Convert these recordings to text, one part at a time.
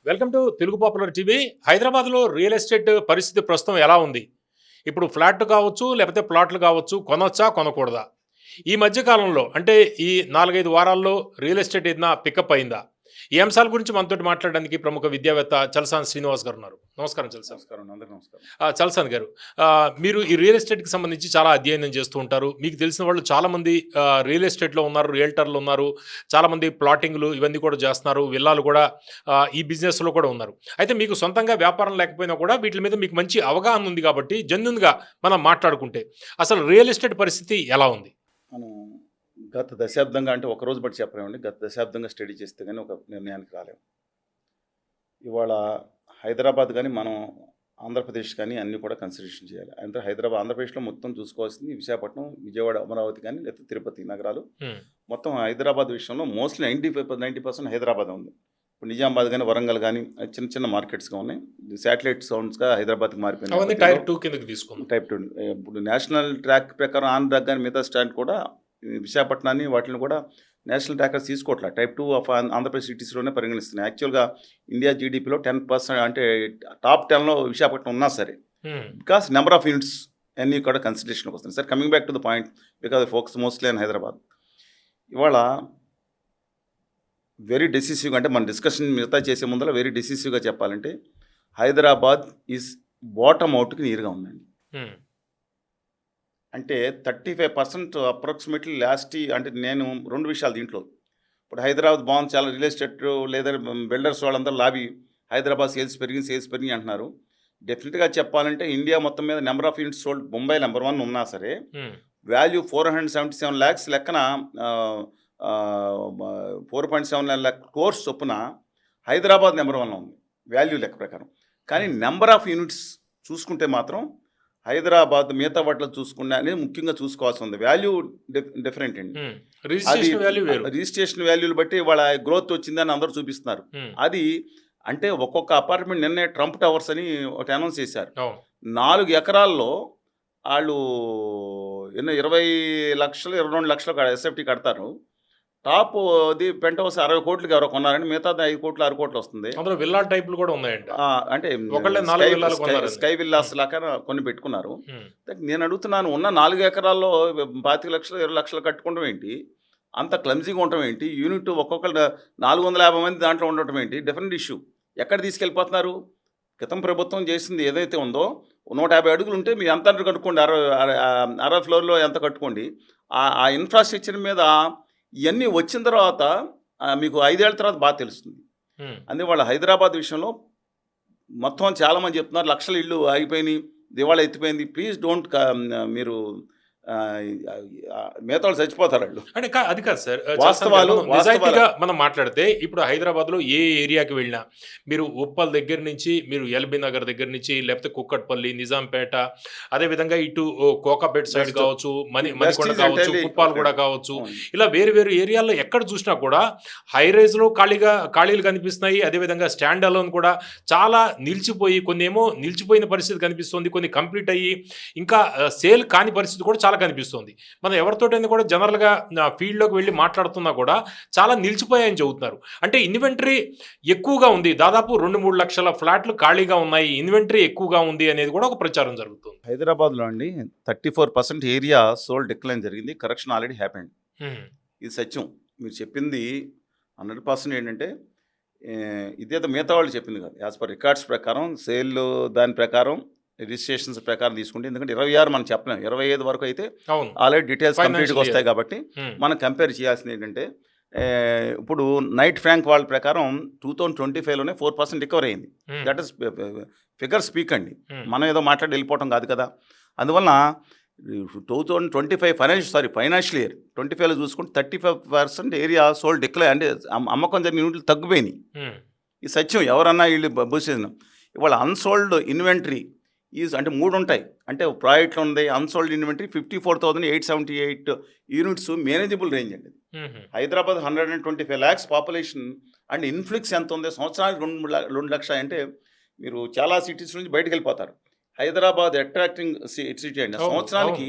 Welcome to Telugu popular TV. హైదరాబాద్లో real estate పరిస్థితి ప్రస్తుతం ఎలా ఉంది? ఇప్పుడు ఫ్లాట్లు కావచ్చు, లేకపోతే ప్లాట్లు కావచ్చు, కొనొచ్చా, కొనకూడదా? ఈ మధ్య కాలంలో అంటే ఈ 4-5 వారాల్లో రియల్ ఎస్టేట్ ఏదైనా పికప్ అయిందా? ఈ అంశాల గురించి మనతోటి మాట్లాడడానికి ప్రముఖ విద్యావేత్త చలసాని శ్రీనివాస్ గారు ఉన్నారు. నమస్కారం చలసాని. నమస్కారం, అందరికీ నమస్కారం. చలసాని గారు, మీరు ఈ రియల్ ఎస్టేట్కి సంబంధించి చాలా అధ్యయనం చేస్తూ ఉంటారు. మీకు తెలిసిన వాళ్ళు చాలామంది రియల్ ఎస్టేట్లో ఉన్నారు, రియల్టర్లు ఉన్నారు, చాలామంది ప్లాటింగ్లు ఇవన్నీ కూడా చేస్తున్నారు, విల్లాలు కూడా ఈ బిజినెస్లో కూడా ఉన్నారు. అయితే మీకు సొంతంగా వ్యాపారం లేకపోయినా కూడా వీటి మీద మీకు మంచి అవగాహన ఉంది కాబట్టి జెన్యూన్గా మనం మాట్లాడుకుంటే అసలు రియల్ ఎస్టేట్ పరిస్థితి ఎలా ఉంది? మనం గత దశాబ్దంగా అంటే ఒక రోజు బట్టి చెప్పలేమండి, గత దశాబ్దంగా స్టడీ చేస్తే కానీ ఒక నిర్ణయానికి రాలేము. ఇవాళ హైదరాబాద్ కానీ మనం ఆంధ్రప్రదేశ్ కానీ అన్నీ కూడా కన్సిడరేషన్ చేయాలి. అంటే ఆంధ్రప్రదేశ్లో మొత్తం చూసుకోవాల్సింది విశాఖపట్నం, విజయవాడ, అమరావతి కానీ లేకపోతే తిరుపతి నగరాలు. మొత్తం హైదరాబాద్ విషయంలో మోస్ట్లీ 90% హైదరాబాద్ ఉంది. ఇప్పుడు నిజామాబాద్ కానీ వరంగల్ కానీ చిన్న చిన్న మార్కెట్స్గా ఉన్నాయి. శాటిలైట్ సౌండ్స్గా హైదరాబాద్కి మారిపోయింది. టైప్ 2 కిందకి తీసుకుంది. టైప్ 2 ఇప్పుడు నేషనల్ ట్రాక్ ప్రకారం ఆంధ్ర కానీ మిగతా స్టాండ్ కూడా విశాఖపట్నాన్ని వాటిని కూడా నేషనల్ ట్రాకర్స్ తీసుకోవట్లేదు. టైప్ 2 ఆఫ్ ఆంధ్రప్రదేశ్ సిటీస్లోనే పరిగణిస్తున్నాయి. యాక్చువల్గా ఇండియా జీడిపిలో 10% అంటే టాప్ 10లో విశాఖపట్నం ఉన్నా సరే, బికాస్ నెంబర్ ఆఫ్ యూనిట్స్ అన్నీ కూడా కన్సిడరేషన్కి వస్తుంది. Sir, coming back to the point, because focus mostly on Hyderabad. ఇవాళ వెరీ డెసిసివ్గా, అంటే మన డిస్కషన్ మిగతా చేసే ముందర వెరీ డెసిసివ్గా చెప్పాలంటే హైదరాబాద్ ఈజ్ బాటమ్ అవుట్కి నీరుగా ఉందండి. అంటే 35% అప్రాక్సిమేట్లీ అంటే నేను 2 విషయాలు దీంట్లో. ఇప్పుడు హైదరాబాద్ బాగుంది, చాలా రియల్ ఎస్టేట్ లేదా బిల్డర్స్ వాళ్ళందరూ లాబీ హైదరాబాద్ సేల్స్ పెరిగి అంటున్నారు. డెఫినెట్గా చెప్పాలంటే ఇండియా మొత్తం మీద number of units sold Mumbai number 1 ఉన్నా సరే, వాల్యూ 477 lakhs లెక్కన 4.79 lakh crores చొప్పున హైదరాబాద్ నెంబర్ 1 ఉంది వాల్యూ లెక్క ప్రకారం. కానీ నెంబర్ ఆఫ్ యూనిట్స్ చూసుకుంటే మాత్రం హైదరాబాద్ మిగతా వాటిలో చూసుకున్నా అనేది ముఖ్యంగా చూసుకోవాల్సి ఉంది. వాల్యూ డిఫరెంట్ అండి. రిజిస్ట్రేషన్ వాల్యూలు బట్టి వాళ్ళ గ్రోత్ వచ్చిందని అందరూ చూపిస్తున్నారు. అది అంటే ఒక్కొక్క అపార్ట్మెంట్ నిన్నే ట్రంప్ టవర్స్ అని ఒకటి అనౌన్స్ చేశారు. 4 ఎకరాల్లో వాళ్ళు 20 లక్షలు 22 లక్షలు ఎస్ఎఫ్టీ కడతారు. టాప్ అది పెంట్ హౌస్ 60 కోట్లకి ఎవరో కొన్నారని, మిగతా 5 కోట్లు 6 కోట్లు వస్తుంది. విల్లా టైప్లు కూడా ఉన్నాయండి. అంటే స్కై విల్లాస్ లాగా కొన్ని పెట్టుకున్నారు. నేను అడుగుతున్నాను, ఉన్న 4 ఎకరాల్లో 25 లక్షలు 20 లక్షలు కట్టుకోవడం ఏంటి? అంత క్లమ్జీగా ఉండటం ఏంటి? యూనిట్ ఒక్కొక్కరు 450 మంది దాంట్లో ఉండటం ఏంటి? Different issue. ఎక్కడ తీసుకెళ్ళిపోతున్నారు? క్రితం ప్రభుత్వం చేసింది ఏదైతే ఉందో, 150 అడుగులు ఉంటే మీరు ఎంత కట్టుకోండి, 60 ఫ్లోర్లో ఎంత కట్టుకోండి. ఆ ఇన్ఫ్రాస్ట్రక్చర్ మీద ఇవన్నీ వచ్చిన తర్వాత మీకు 5 ఏళ్ల తర్వాత బాగా తెలుస్తుంది. అందుకే వాళ్ళ హైదరాబాద్ విషయంలో మొత్తం చాలామంది చెప్తున్నారు లక్షల ఇళ్ళు ఆగిపోయినాయి, దివాళా ఎత్తిపోయింది. ప్లీజ్ డోంట్, మీరు మిగతా వాళ్ళు చచ్చిపోతారు వాళ్ళు. అంటే అది కాదు సార్, వాస్తవాలు మనం మాట్లాడితే ఇప్పుడు హైదరాబాద్లో ఏ ఏరియాకి వెళ్ళినా మీరు ఉప్పల్ దగ్గర నుంచి, మీరు ఎల్బీ నగర్ దగ్గర నుంచి, లేకపోతే కుక్కట్పల్లి, నిజాంపేట, అదేవిధంగా ఇటు కోకాపేట సైడ్ కావచ్చు, మణికొండ కావచ్చు, కుప్పాలు కూడా కావచ్చు, ఇలా వేరు వేరు ఏరియాల్లో ఎక్కడ చూసినా కూడా హై రైజ్లో ఖాళీలు కనిపిస్తున్నాయి. అదేవిధంగా స్టాండ్ అలోన్ కూడా చాలా నిలిచిపోయి, కొన్ని ఏమో నిలిచిపోయిన పరిస్థితి కనిపిస్తుంది, కొన్ని కంప్లీట్ అయ్యి ఇంకా సేల్ కాని పరిస్థితి కూడా చాలా కనిపిస్తుంది. మనం ఎవరితోటైనా కూడా జనరల్గా ఫీల్డ్లోకి వెళ్ళి మాట్లాడుతున్నా కూడా చాలా నిలిచిపోయాయని చెబుతున్నారు. అంటే ఇన్వెంటరీ ఎక్కువగా ఉంది, దాదాపు 2-3 లక్షల ఫ్లాట్లు ఖాళీగా ఉన్నాయి, ఇన్వెంటరీ ఎక్కువగా ఉంది అనేది కూడా ఒక ప్రచారం జరుగుతుంది. హైదరాబాద్లో అండి 34% ఏరియా సోల్డ్ డిక్లైన్ జరిగింది. Correction already happened. ఇది సత్యం. మీరు చెప్పింది 100% ఏంటంటే ఇదేదో మిగతా వాళ్ళు చెప్పింది కాదు. యాజ్ పర్ రికార్డ్స్ ప్రకారం సేల్ దాని ప్రకారం రిజిస్ట్రేషన్స్ ప్రకారం తీసుకుంటే, ఎందుకంటే 26 మనం చెప్పలేము, 25 వరకు అయితే ఆల్రెడీ డీటెయిల్స్ కంప్లీట్గా వస్తాయి కాబట్టి మనం కంపేర్ చేయాల్సింది ఏంటంటే, ఇప్పుడు నైట్ ఫ్రాంక్ వాళ్ళ ప్రకారం 2025లోనే 4% రికవర్ అయింది. దట్ ఈస్ ఫిగర్ స్పీక్ అండి, మనం ఏదో మాట్లాడి వెళ్ళిపోవటం కాదు కదా. అందువలన 2025 ఫైనాన్షియల్ ఇయర్ 25లో చూసుకుంటే 35% ఏరియా సోల్డ్ డిక్లైన్, అంటే అమ్మకం జరిగిన యూనిట్లు తగ్గిపోయినాయి. ఈ సత్యం ఎవరన్నా వీళ్ళు బూసేసిన. ఇవాళ అన్సోల్డ్ ఇన్వెంటరీ అంటే 3 ఉంటాయి. అంటే ప్రాజెక్ట్లో ఉంది unsold inventory 54,878 units, manageable range అండి. హైదరాబాద్ 125 lakhs పాపులేషన్ అండ్ ఇన్ఫ్లుక్స్ ఎంత ఉంది? సంవత్సరానికి 2 లక్షలు అంటే మీరు చాలా సిటీస్ నుంచి బయటకు వెళ్ళిపోతారు. హైదరాబాద్ అట్రాక్టింగ్ సిటీ అండి. సంవత్సరానికి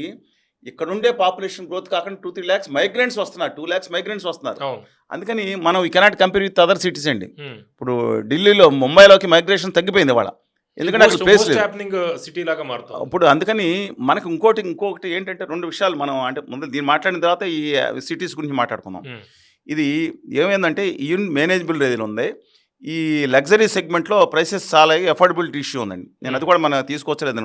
ఇక్కడ ఉండే పాపులేషన్ గ్రోత్ కాకుండా 2-3 lakhs మైగ్రెంట్స్ వస్తున్నారు, 2 lakhs మైగ్రెంట్స్ వస్తున్నారు. అవును. అందుకని మనం ఈ cannot compare with other cities అండి. ఉమ్. ఇప్పుడు ఢిల్లీలో, ముంబైలోకి మైగ్రేషన్ తగ్గిపోయింది వాళ్ళ, ఎందుకంటే అక్కడ స్పేస్ లేదు. హ్యాపెనింగ్ సిటీ లాగా మారుతుంది. ఇప్పుడు అందుకని మనకు ఇంకొకటి ఏంటంటే 2 విషయాలు మనం అంటే ముందు దీన్ని మాట్లాడిన తర్వాత ఈ సిటీస్ గురించి మాట్లాడుకుందాం. ఉమ్. ఇది ఏమైందంటే యూనిట్ మేనేజబుల్ రేంజ్లో ఉంది. ఈ లగ్జరీ సెగ్మెంట్లో ప్రైసెస్ చాలా అఫోర్డబిలిటీ ఇష్యూ ఉందండి. నేను అది కూడా మనం తీసుకొచ్చలేదు.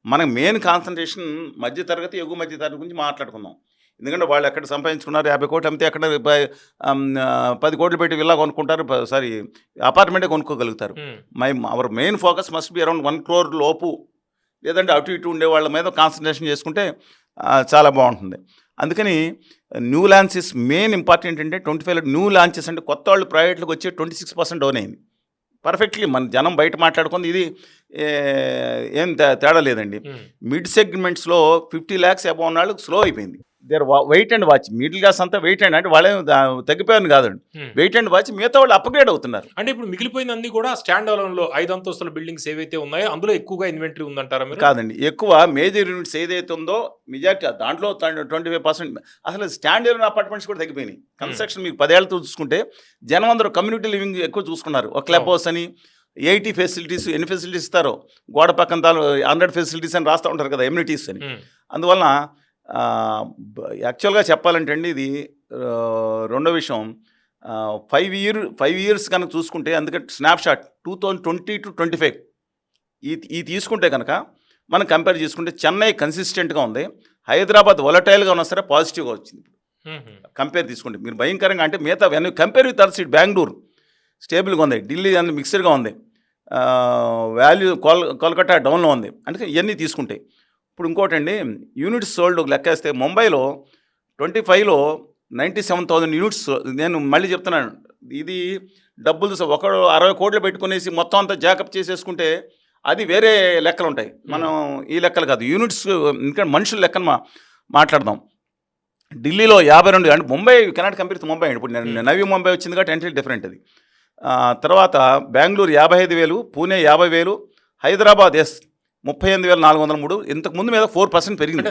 మనకు మెయిన్ కాన్సన్ట్రేషన్ మధ్యతరగతి, ఎగువ మధ్యతరగతి గురించి మాట్లాడుకుందాం. ఎందుకంటే వాళ్ళు ఎక్కడ సంపాదించుకున్నారు, 50 కోట్లు అమ్మితే అక్కడ 10 కోట్లు పెట్టి విల్లా కొనుక్కుంటారు, అపార్ట్మెంటే కొనుక్కోగలుగుతారు. Our main focus must be around 1 crore లోపు, లేదంటే అటు ఇటు ఉండే వాళ్ళ మీద కాన్సన్ట్రేషన్ చేసుకుంటే చాలా బాగుంటుంది. అందుకని న్యూ లాంచెస్ మెయిన్ ఇంపార్టెంట్. అంటే 25 న్యూ లాంచెస్ అంటే కొత్త వాళ్ళు ప్రైవేట్లకు వచ్చి 26% డౌన్ అయింది. పర్ఫెక్ట్లీ మన జనం బయట మాట్లాడుకుంది, ఇది ఏం తేడా లేదండి. మిడ్ సెగ్మెంట్స్లో 50 lakhs అబౌవ్ ఉన్న వాళ్ళకి స్లో అయిపోయింది. There wait and watch. Middle class అంతా వెయిట్ అండ్, అంటే వాళ్ళే తగ్గిపోయారు కాదండి, వెయిట్ అండ్ వాచ్. మిగతా వాళ్ళు అప్గ్రేడ్ అవుతున్నారు. అంటే ఇప్పుడు మిగిలిపోయిన అన్ని కూడా స్టాండ్ అలోన్ లో 5 అంతస్తుల బిల్డింగ్స్ ఏవైతే ఉన్నాయో అందులో ఎక్కువగా ఇన్వెంటరీ ఉందంటారా మీరు? కాదండి, ఎక్కువ మేజర్ యూనిట్స్ ఏదైతే ఉందో మెజారిటీ దాంట్లో 25%. అసలు స్టాండ్ అలోన్ అపార్ట్మెంట్స్ కూడా తగ్గిపోయినాయి. కన్స్ట్రక్షన్ మీకు 10 ఏళ్ళతో చూసుకుంటే జనం అందరూ కమ్యూనిటీ లివింగ్ ఎక్కువ చూసుకున్నారు. ఒక క్లబ్ హౌస్ అని 80 ఫెసిలిటీస్, ఎన్ని ఫెసిలిటీస్ ఇస్తారో, గోడ పక్కన 100 ఫెసిలిటీస్ అని రాస్తూ ఉంటారు కదా, ఎమ్యూనిటీస్ అని. అందువలన యాక్చువల్గా చెప్పాలంటే అండి, ఇది రెండో విషయం. 5 years కనుక చూసుకుంటే, అందుకని స్నాప్షాట్ 2020 to 25 ఈ తీసుకుంటే కనుక మనం కంపేర్ చేసుకుంటే చెన్నై కన్సిస్టెంట్గా ఉంది, హైదరాబాద్ వొలటైల్గా ఉన్నా సరే పాజిటివ్గా వచ్చింది. కంపేర్ తీసుకుంటే మీరు భయంకరంగా, అంటే మిగతా compare with other city, Bengaluru స్టేబుల్గా ఉంది, ఢిల్లీ అన్ని మిక్స్డ్గా ఉంది, కోల్కతా డౌన్లో ఉంది. అందుకే ఇవన్నీ తీసుకుంటే ఇప్పుడు ఇంకోటి అండి, యూనిట్స్ సోల్డ్ లెక్కేస్తే ముంబైలో 25లో 97,000 యూనిట్స్. నేను మళ్ళీ చెప్తున్నాను, ఇది డబ్బులు ఒకడు 60 కోట్లు పెట్టుకునేసి మొత్తం అంతా జాకప్ చేసేసుకుంటే అది వేరే లెక్కలు ఉంటాయి. మనం ఈ లెక్కలు కాదు, యూనిట్స్ ఇంకా మనుషుల లెక్కను మాట్లాడదాం. ఢిల్లీలో 52, అంటే Mumbai cannot compare to Mumbai. ఇప్పుడు నవీ ముంబై వచ్చింది కాబట్టి ఎంట్రీ డిఫరెంట్ అది. తర్వాత బెంగళూరు 55,000, పూణే 50,000, హైదరాబాద్ 38,403. ఇంతకు ముందు మీద 4% పెరిగింది.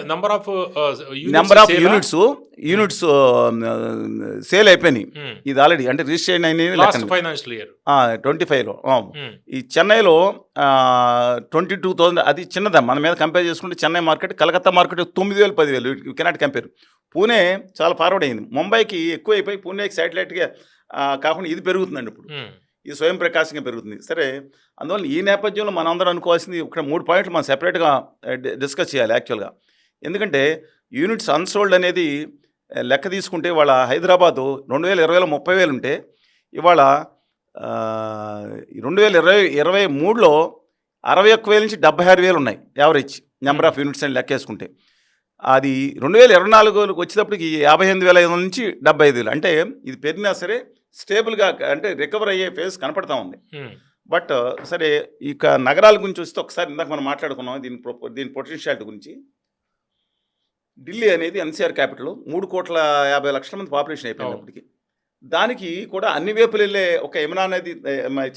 నెంబర్ ఆఫ్ యూనిట్స్ సేల్ అయిపోయినాయి. ఇది ఆల్రెడీ అంటే రిజిస్ట్రేషన్ అయిన ఫైనాన్షియల్ ఇయర్ 25లో. ఈ చెన్నైలో 22,000. అది చిన్నదా మన మీద కంపేర్ చేసుకుంటే. Chennai market, Calcutta market 9,000, 10,000. You cannot compare. Pune చాలా ఫార్వర్డ్ అయింది. ముంబైకి ఎక్కువ అయిపోయి పూణేకి శాటిలైట్గా కాకుండా ఇది పెరుగుతుందండి. ఇప్పుడు ఇది స్వయం ప్రకాశంగా పెరుగుతుంది. సరే, అందువల్ల ఈ నేపథ్యంలో మనం అందరం అనుకోవాల్సింది ఇక్కడ 3 పాయింట్లు మనం సెపరేట్గా డిస్కస్ చేయాలి యాక్చువల్గా. ఎందుకంటే యూనిట్స్ అన్సోల్డ్ అనేది లెక్క తీసుకుంటే వాళ్ళ హైదరాబాదు 2020లో 30,000 ఉంటే ఇవాళ 2023లో 61,000 నుంచి 76,000 ఉన్నాయి యావరేజ్ నెంబర్ ఆఫ్ యూనిట్స్ అని లెక్కేసుకుంటే. అది 2024 వచ్చేటప్పటికి 58,500 నుంచి 75,000. అంటే ఇది పెరిగినా సరే స్టేబుల్గా, అంటే రికవర్ అయ్యే ఫేజ్ కనపడతా ఉంది. బట్ సరే, ఇక నగరాల గురించి వస్తే ఒకసారి ఇందాక మనం మాట్లాడుకున్నాం దీని పొటెన్షియాలిటీ గురించి. ఢిల్లీ అనేది ఎన్సీఆర్ క్యాపిటల్, 3,50,00,000 మంది పాపులేషన్ అయిపోయినప్పటికీ దానికి కూడా అన్ని వైపులు వెళ్ళే ఒక యమునా అనేది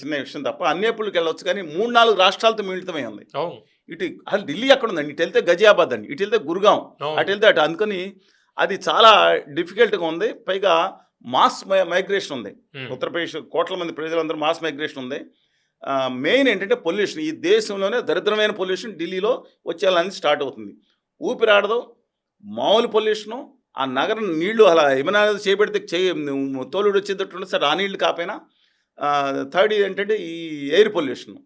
చిన్న విషయం తప్ప అన్ని వైపులకు వెళ్ళొచ్చు. కానీ 3-4 రాష్ట్రాలతో మిళితమై ఉంది. ఇటు అసలు ఢిల్లీ ఎక్కడ ఉందండి? ఇటు వెళ్తే గజియాబాద్ అండి, ఇటు వెళ్తే గుర్గాం, అటు వెళ్తే అటు. అందుకని అది చాలా డిఫికల్ట్గా ఉంది. పైగా మాస్ మైగ్రేషన్ ఉంది. ఉత్తరప్రదేశ్ కోట్ల మంది ప్రజలందరూ మాస్ మైగ్రేషన్ ఉంది. మెయిన్ ఏంటంటే పొల్యూషన్. ఈ దేశంలోనే దరిద్రమైన పొల్యూషన్ ఢిల్లీలో వచ్చేయాలని స్టార్ట్ అవుతుంది. ఊపిరాడదు, మామూలు పొల్యూషను. ఆ నగరం నీళ్లు అలా ఏమైనా చేపెడితే తోలుడు వచ్చేటట్టు సరే, ఆ నీళ్లు కాపోయినా. థర్డ్ ఏంటంటే ఈ air pollution.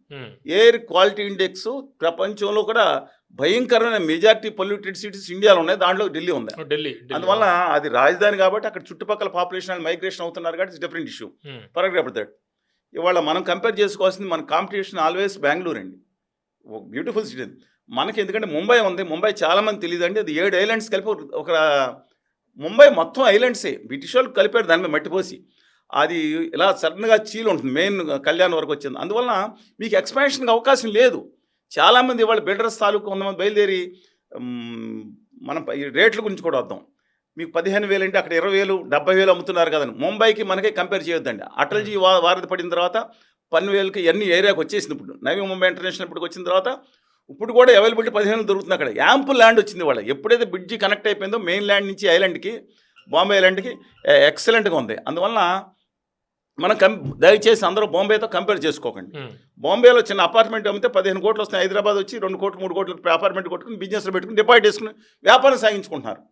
Air quality index ప్రపంచంలో కూడా భయంకరమైన మెజారిటీ పొల్యూటెడ్ సిటీస్ ఇండియాలో ఉన్నాయి, దాంట్లో ఢిల్లీ ఉంది. అందువల్ల అది రాజధాని కాబట్టి అక్కడ చుట్టుపక్కల పాపులేషన్ మైగ్రేషన్ అవుతున్నారు కాబట్టి it's different issue. For example that ఇవాళ మనం కంపేర్ చేసుకోవాల్సింది, మన కాంపిటీషన్ ఆల్వేస్ బెంగళూరు అండి. ఒక బ్యూటిఫుల్ సిటీ మనకి. ఎందుకంటే ముంబై ఉంది, ముంబై చాలామంది తెలియదు అండి. అది 7 ఐలాండ్స్ కలిపి ఒక ముంబై మొత్తం ఐలాండ్సే బ్రిటిష్ వాళ్ళు కలిపారు దాని మీద మట్టిపోసి. అది ఇలా సడన్గా చీలు ఉంటుంది, మెయిన్ కళ్యాణ్ వరకు వచ్చింది. అందువలన మీకు ఎక్స్పాన్షన్కి అవకాశం లేదు. చాలామంది ఇవాళ బిల్డర్స్ తాలూకు కొంతమంది బయలుదేరి మనం ఈ రేట్ల గురించి కూడా వద్దాం. మీకు 15,000 అంటే అక్కడ 20,000, 70,000 అమ్ముతున్నారు కదండి. ముంబైకి మనకే కంపేర్ చేయొద్దండి. అటల్జీ వారధి పడిన తర్వాత 12,000కి అన్ని ఏరియాకి వచ్చేసింది. ఇప్పుడు నవీ ముంబై ఇంటర్నేషనల్ ఇప్పటికి వచ్చిన తర్వాత ఇప్పుడు కూడా అవైలబిలిటీ 15 దొరుకుతుంది అక్కడ. యాంపుల్ ల్యాండ్ వచ్చింది వాళ్ళ. ఎప్పుడైతే బ్రిడ్జి కనెక్ట్ అయిపోయిందో మెయిన్ ల్యాండ్ నుంచి ఐలాండ్కి, బాంబే ఐలాండ్కి ఎక్సలెంట్గా ఉంది. అందువలన మనం దయచేసి అందరూ బాంబేతో కంపేర్ చేసుకోకండి. బాంబేలో చిన్న అపార్ట్మెంట్ అమ్మితే 15 కోట్లు వస్తాయి. హైదరాబాద్ వచ్చి 2 కోట్లు 3 కోట్లు అపార్ట్మెంట్ కొట్టుకుని బిజినెస్లో పెట్టుకుని డిపాజిట్ చేసుకుని వ్యాపారం సాగించుకుంటున్నారు.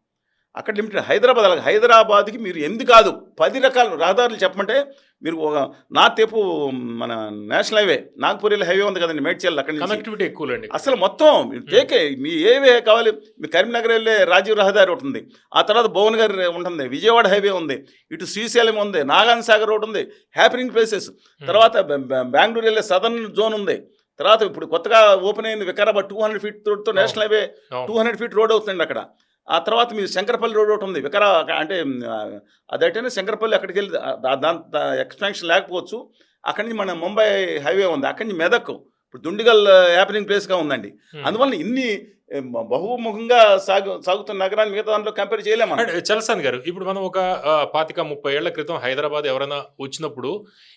అక్కడ లిమిటెడ్. హైదరాబాద్ అలాగే. హైదరాబాద్కి మీరు ఎందుకు కాదు 10 రకాల రహదారులు చెప్పమంటే మీరు ఒక నార్త్ వైపు మన నేషనల్ హైవే నాగ్పూర్ హైవే ఉంది కదండి, మేడ్చల్, అక్కడ కనెక్టివిటీ ఎక్కువ. అసలు మొత్తం టేకే మీ ఏవే కావాలి. మీ కరీంనగర్ వెళ్ళే రాజీవ్ రహదారి ఒకటి ఉంది, ఆ తర్వాత భువనగర్ ఉంటుంది, విజయవాడ హైవే ఉంది, ఇటు శ్రీశైలం ఉంది, నాగాన్ సాగర్ ఒకటి ఉంది, హ్యాపీనింగ్ ప్లేసెస్. తర్వాత బెంగళూరు వెళ్ళే సదర్న్ జోన్ ఉంది. తర్వాత ఇప్పుడు కొత్తగా ఓపెన్ అయింది వికారాబాద్ 200 ఫీట్ రోడ్తో నేషనల్ హైవే 200 ఫీట్ రోడ్ అవుతుంది అక్కడ. ఆ తర్వాత మీరు శంకరపల్లి రోడ్ ఒకటి ఉంది, అంటే అదైతేనే శంకరపల్లి అక్కడికి వెళ్ళి దాని ఎక్స్పాన్షన్ లేకపోవచ్చు. అక్కడి నుంచి మన ముంబై హైవే ఉంది, అక్కడి నుంచి మెదక్, ఇప్పుడు దుండిగల్ హ్యాపెనింగ్ ప్లేస్గా ఉందండి. అందువల్ల ఇన్ని బహుముఖంగా సాగుతున్న నగరాన్ని మిగతా దాంట్లో కంపేర్ చేయలేము. చలసాని గారు, ఇప్పుడు మనం ఒక 25-30 ఏళ్ల క్రితం హైదరాబాద్ ఎవరైనా వచ్చినప్పుడు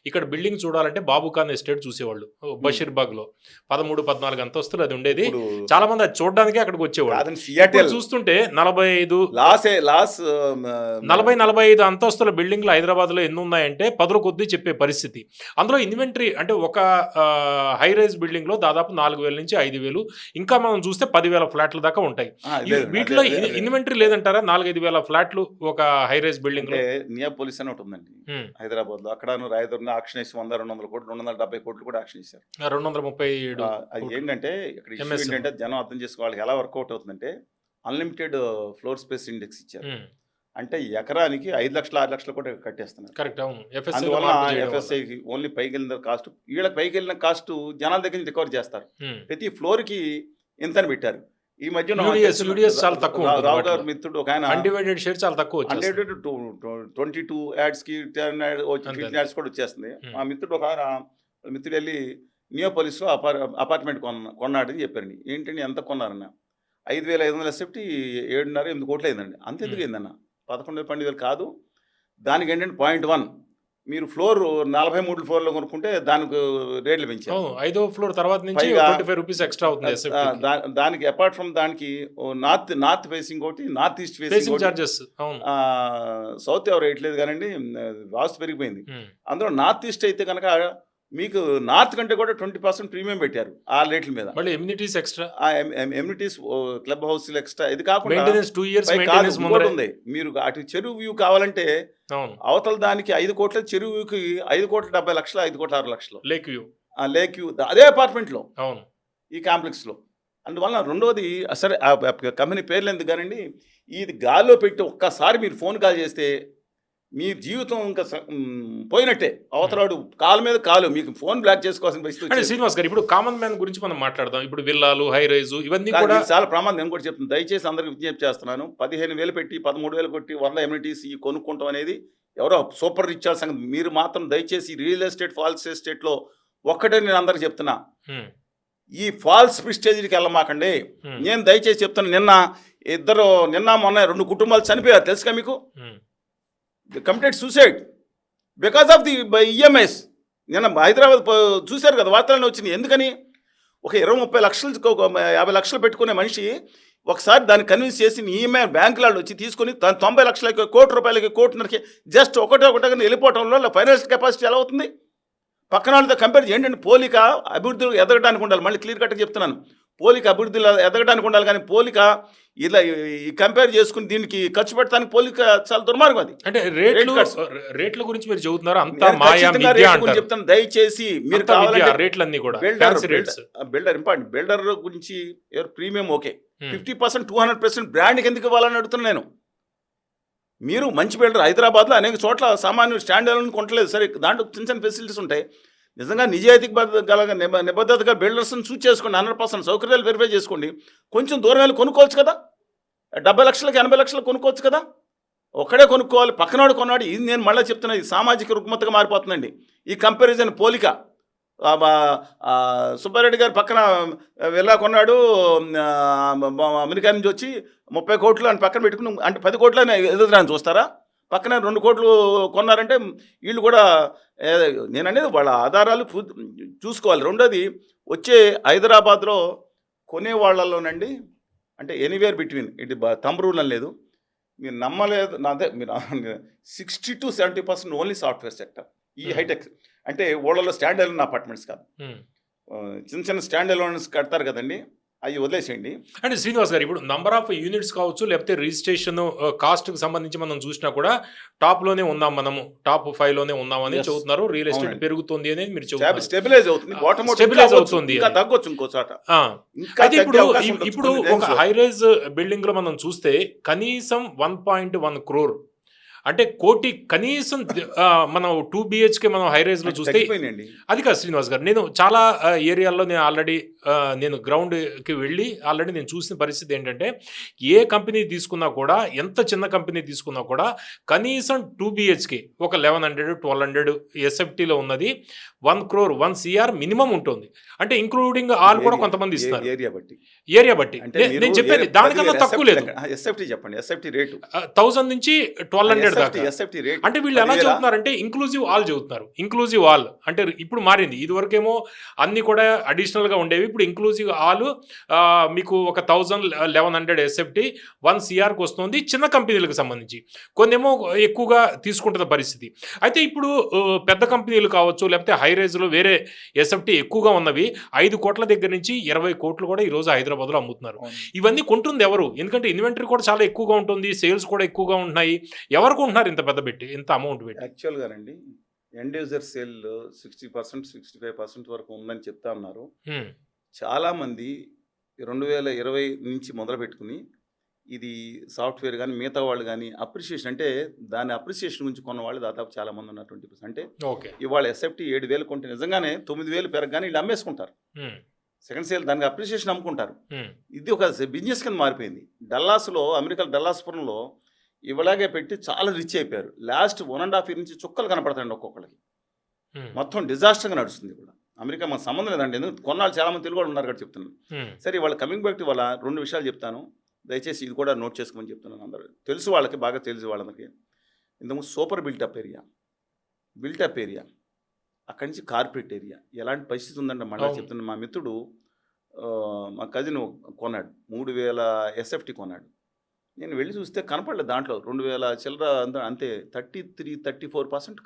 ఇక్కడ బిల్డింగ్ చూడాలంటే బాబుఖాన్ ఎస్టేట్ చూసేవాళ్ళు. బషీర్బాగ్ లో 13-14 అంతస్తులు అది ఉండేది. చాలా మంది అది చూడడానికి అక్కడికి వచ్చేవాళ్ళు. చూస్తుంటే 40-45 అంతస్తుల బిల్డింగ్లు హైదరాబాద్ లో ఎన్ని ఉన్నాయంటే 10 కొద్దీ చెప్పే పరిస్థితి. అందులో ఇన్వెంటరీ అంటే ఒక హై రైజ్ బిల్డింగ్ లో దాదాపు 4,000 నుంచి 5,000, ఇంకా మనం చూస్తే 10,000 ఫ్లాట్ల దాకా ఉంటాయి. వీటిలో ఇన్వెంటరీ లేదంటారా? 4-5 వేల ఫ్లాట్లు ఒక హై రైజ్ బిల్డింగ్. నియాపోలిస్ అని ఒకటి ఉందండి హైదరాబాద్ లో. అక్కడ రాయదుర్ని ఆక్షన్ చేసి 100-200 కోట్లు 270 కోట్లు కూడా ఆక్షన్ చేశారు. 237. అది ఏంటంటే ఇక్కడ ఏంటంటే జనం అర్థం చేసుకోవాలి ఎలా వర్కౌట్ అవుతుందంటే అన్లిమిటెడ్ ఫ్లోర్ స్పేస్ ఇండెక్స్ ఇచ్చారు. అంటే ఎకరానికి 5 లక్షలు 6 లక్షలు కూడా కట్టేస్తున్నారు. కరెక్ట్. అవును. అందువల్ల ఎఫ్ఎస్ఐకి ఓన్లీ పైకి వెళ్ళిన కాస్ట్, వీళ్ళకి పైకి వెళ్ళిన కాస్ట్ జనాల దగ్గర నుంచి రికవర్ చేస్తారు. ప్రతి ఫ్లోర్ కి ఇంతని పెట్టారు. ఈ మధ్య చాలా తక్కువ. రావు గారు మిత్రుడు ఒక ఆయన అన్డివైడెడ్ షేర్ చాలా తక్కువ, 22 యాడ్స్ కి 10 యాడ్స్ కూడా వచ్చేస్తుంది. ఆ మిత్రుడు ఒక ఆయన మిత్రుడు వెళ్ళి నియోపోలిస్ లో అపార్ట్మెంట్ కొన్నాడని చెప్పారండి. ఏంటండి ఎంత కొన్నారన్న? 5,500 సెఫ్టీ 7.5-8 కోట్లు అయిందండి. అంతెందుకు అయిందన్న? 11-12 కాదు. దానికి ఏంటంటే 0.1 మీరు ఫ్లోర్ 43 ఫ్లోర్లో కొనుక్కుంటే దానికి రేట్లు పెంచారు. 5వ ఫ్లోర్ తర్వాత నుంచి 25 రూపీస్ ఎక్స్ట్రా అవుతుంది. దానికి అపార్ట్ ఫ్రమ్ దానికి నార్త్ ఫేసింగ్ ఒకటి, north east facing charges. South ఎవరు వేయట్లేదు కానండి, వాస్తు పెరిగిపోయింది. అందులో నార్త్ ఈస్ట్ అయితే కనుక మీకు నార్త్ కంటే కూడా 20% ప్రీమియం పెట్టారు ఆ రేట్ల మీద. మళ్ళీ amenities extra, amenities club house extra. ఇది కాకుండా ఉంది మీరు అటు చెరువు వ్యూ కావాలంటే అవతల దానికి 5 కోట్ల, చెరువు వ్యూకి 5,70 లక్షలు, 5,6 లక్షలు లేక్ వ్యూ. లేక్ వ్యూ అదే అపార్ట్మెంట్ లో ఈ కాంప్లెక్స్ లో. అందువల్ల రెండోది సరే కంపెనీ పేర్లు ఎందుకు కానండి, ఇది గాల్లో పెట్టి ఒక్కసారి మీరు ఫోన్ కాల్ చేస్తే మీ జీవితం ఇంకా పోయినట్టే. అవతరాడు కాలు మీద కాలు మీకు ఫోన్ బ్లాక్ చేసుకోవాల్సిన పరిస్థితి. శ్రీనివాస్ గారు, ఇప్పుడు కామన్ మ్యాన్ గురించి మనం మాట్లాడదాం. ఇప్పుడు విల్లాలు, హై రైజు ఇవన్నీ కూడా చాలా ప్రమాదం. నేను కూడా చెప్తున్నాను, దయచేసి అందరికి విజ్ఞప్తి చేస్తున్నాను. 15,000 పెట్టి 13,000 కొట్టి 100 ఎమ్యూనిటీస్ ఈ కొనుక్కుంటాం అనేది ఎవరో సూపర్ రిచ్ సంగతి. మీరు మాత్రం దయచేసి రియల్ ఎస్టేట్, ఫాల్స్ ఎస్టేట్లో ఒక్కటే నేను అందరికి చెప్తున్నా, ఈ ఫాల్స్ ప్రిస్టేజ్కి వెళ్ళమాకండి. నేను దయచేసి చెప్తాను, నిన్న మొన్న 2 కుటుంబాలు చనిపోయారు తెలుసుగా మీకు. Committed suicide because of the EMIs. నిన్న హైదరాబాద్ చూశారు కదా, వార్తలను వచ్చినాయి. ఎందుకని ఒక 20-30 లక్షలు 50 లక్షలు పెట్టుకునే మనిషి ఒకసారి దాన్ని కన్విన్స్ చేసి ఈఎంఐ బ్యాంకులలో వచ్చి తీసుకుని 90 లక్షలకి, 1 కోటి రూపాయలకి, 1,50,00,000కి జస్ట్ ఒకటే వెళ్ళిపోవటంలో ఫైనాన్షియల్ కెపాసిటీ ఎలా అవుతుంది? పక్కన వాళ్ళతో కంపేర్ చేయండి. పోలిక అభివృద్ధి ఎదగడానికి ఉండాలి. మళ్ళీ క్లియర్ కట్గా చెప్తున్నాను, పోలిక అభివృద్ధిలో ఎదగడానికి ఉండాలి. కానీ పోలిక ఇలా ఈ కంపేర్ చేసుకుని దీనికి ఖర్చు పెట్టడానికి పోలిక చాలా దుర్మార్గం. అది అంటే రేట్ల గురించి మీరు చెబుతున్నారు, చెప్తాను. దయచేసి మీరు బిల్డర్ ఇంపార్టెంట్. బిల్డర్ గురించి ప్రీమియం ఓకే, 50%, 200% బ్రాండ్కి ఎందుకు ఇవ్వాలని అడుగుతున్నాను నేను. మీరు మంచి బిల్డర్, హైదరాబాద్లో అనేక చోట్ల సామాన్యులు స్టాండ్ అలోన్ కొంటలేదు, సరే దాంట్లో చిన్న ఫెసిలిటీస్ ఉంటాయి. నిజంగా నిజాయితీకి గల నిబద్ధతగా బిల్డర్స్ని చూస్ చేసుకోండి. 100% సౌకర్యాలు వెరిఫై చేసుకోండి. కొంచెం దూరం వెళ్ళి కొనుక్కోవచ్చు కదా, 70 లక్షలకి 80 లక్షలు కొనుక్కోవచ్చు కదా. ఒక్కడే కొనుక్కోవాలి, పక్కనవాడు కొన్నాడు. ఇది నేను మళ్ళీ చెప్తున్నా, ఇది సామాజిక రుగ్మతగా మారిపోతుందండి ఈ కంపారిజన్, పోలిక. సుబ్బారెడ్డి గారు పక్కన వెళ్ళా కొన్నాడు, అమెరికా నుంచి వచ్చి 30 కోట్లు అని పక్కన పెట్టుకుని, అంటే 10 కోట్లు అని ఎదురుదాన్ని చూస్తారా? పక్కన 2 కోట్లు కొన్నారంటే వీళ్ళు కూడా, నేను అనేది వాళ్ళ ఆధారాలు చూసుకోవాలి. రెండోది వచ్చే హైదరాబాద్లో కొనే వాళ్ళలోనండి అంటే ఎనీవేర్ బిట్వీన్ ఇది థంబ్ రూల్ అని లేదు, మీరు నమ్మలేదు అదే మీరు 60-70% ఓన్లీ సాఫ్ట్వేర్ సెక్టర్ ఈ హైటెక్. అంటే ఓళ్ళలో స్టాండ్ అలోన్ అపార్ట్మెంట్స్ కాదు, చిన్న చిన్న స్టాండ్ అలోన్స్ కడతారు కదండి, అవి వదిలేసేయండి. అంటే శ్రీనివాస్ గారు ఇప్పుడు నంబర్ ఆఫ్ యూనిట్స్ కావచ్చు, లేకపోతే రిజిస్ట్రేషన్ కాస్ట్కి సంబంధించి మనం చూసినా కూడా టాప్లోనే ఉన్నాం, మనము టాప్ 5లోనే ఉన్నామని చెబుతున్నారు. రియల్ ఎస్టేట్ పెరుగుతుంది అనేది మీరు చెబుతున్నారు. స్టెబిలైజ్ అవుతుంది, స్టెబిలైజ్ అవుతుంది, ఇంకా తగ్గొచ్చు ఇంకో చోట. అయితే ఇప్పుడు ఒక హై రైజ్ బిల్డింగ్ లో మనం చూస్తే కనీసం 1.1 crore అంటే కోటి కనీసం మనం 2 BHK మనం హై రైజ్ లో చూస్తే అది కాదు శ్రీనివాస్ గారు. నేను చాలా ఏరియాల్లో నేను ఆల్రెడీ నేను గ్రౌండ్కి వెళ్ళి ఆల్రెడీ నేను చూసిన పరిస్థితి ఏంటంటే ఏ కంపెనీ తీసుకున్నా కూడా, ఎంత చిన్న కంపెనీ తీసుకున్నా కూడా కనీసం 2 BHK ఒక 1100-1200 SFTలో ఉన్నది 1 crore 1 CR మినిమం ఉంటుంది. అంటే ఇంక్లూడింగ్ ఆల్ కూడా కొంతమంది ఇస్తారు ఏరియా బట్టి. నేను చెప్పేది దానికన్నా తక్కువ లేదు. SFT చెప్పండి, SFT రేటు 1000 నుంచి 1200 దాకా. అంటే వీళ్ళు ఎలా చెబుతున్నారంటే ఇంక్లూజివ్ ఆల్ చెబుతున్నారు. ఇంక్లూజివ్ ఆల్ అంటే ఇప్పుడు మారింది, ఇది వరకేమో అన్ని కూడా అడిషనల్ గా ఉండేవి, ఇప్పుడు ఇంక్లూజివ్ ఆల్ మీకు ఒక 1100 SFT 1 CRకి వస్తుంది చిన్న కంపెనీలకు సంబంధించి. కొన్నేమో ఎక్కువగా తీసుకుంటున్న పరిస్థితి. అయితే ఇప్పుడు పెద్ద కంపెనీలు కావచ్చు, లేకపోతే హై రైజ్లో వేరే SFT ఎక్కువగా ఉన్నవి 5 కోట్ల దగ్గర నుంచి 20 కోట్లు కూడా ఈరోజు హైదరాబాద్లో అమ్ముతున్నారు. ఇవన్నీ కొంటుంది ఎవరు? ఎందుకంటే ఇన్వెంటరీ కూడా చాలా ఎక్కువగా ఉంటుంది, సేల్స్ కూడా ఎక్కువగా ఉన్నాయి. ఎవరు కొంటున్నారు ఇంత పెద్ద పెట్టి, ఇంత అమౌంట్ పెట్టి? యాక్చువల్గానండి ఎండ్ యూజర్ సేల్ 60%-65% వరకు ఉందని చెప్తా ఉన్నారు. చాలామంది 2020 నుంచి మొదలు పెట్టుకుని ఇది సాఫ్ట్వేర్ కానీ మిగతా వాళ్ళు కానీ అప్రిషియేషన్ అంటే దాని అప్రిషియేషన్ గురించి కొన్న వాళ్ళు దాదాపు చాలా మంది ఉన్నారు. 20% అంటే ఇవాళ SFT 7,000 కొంటే నిజంగానే 9,000 పెరగగానే వీళ్ళు అమ్మేసుకుంటారు. సెకండ్ సేల్ దానికి అప్రిషియేషన్ అమ్ముకుంటారు. ఇది ఒక బిజినెస్ కింద మారిపోయింది. డల్లాస్లో, అమెరికా డల్లాస్పురంలో ఇవలాగే పెట్టి చాలా రిచ్ అయిపోయారు. లాస్ట్ 1.5 year నుంచి చుక్కలు కనపడతాయండి ఒక్కొక్కరికి. మొత్తం డిజాస్టర్గా నడుస్తుంది కూడా. అమెరికా మనకు సంబంధం లేదండి, ఎందుకు కొన్నాళ్ళు చాలా మంది తెలుగు వాళ్ళు ఉన్నారు కదా చెప్తున్నాను. సరే వాళ్ళ కమింగ్ బ్యాక్ టు వాళ్ళ 2 విషయాలు చెప్తాను, దయచేసి ఇది కూడా నోట్ చేసుకోమని చెప్తున్నాను. అందరూ తెలుసు వాళ్ళకి, బాగా తెలుసు వాళ్ళకి. ఇంతకుముందు సూపర్ బిల్టప్ ఏరియా అక్కడి నుంచి కార్పొరేట్ ఏరియా ఎలాంటి పరిస్థితి ఉందంటే మళ్ళీ చెప్తున్నాను. మా మిత్రుడు మా కజిన్ కొన్నాడు, 3,000 SFT కొన్నాడు. నేను వెళ్ళి చూస్తే కనపడలేదు దాంట్లో 2,000 చిల్లర అంతే. 33-34%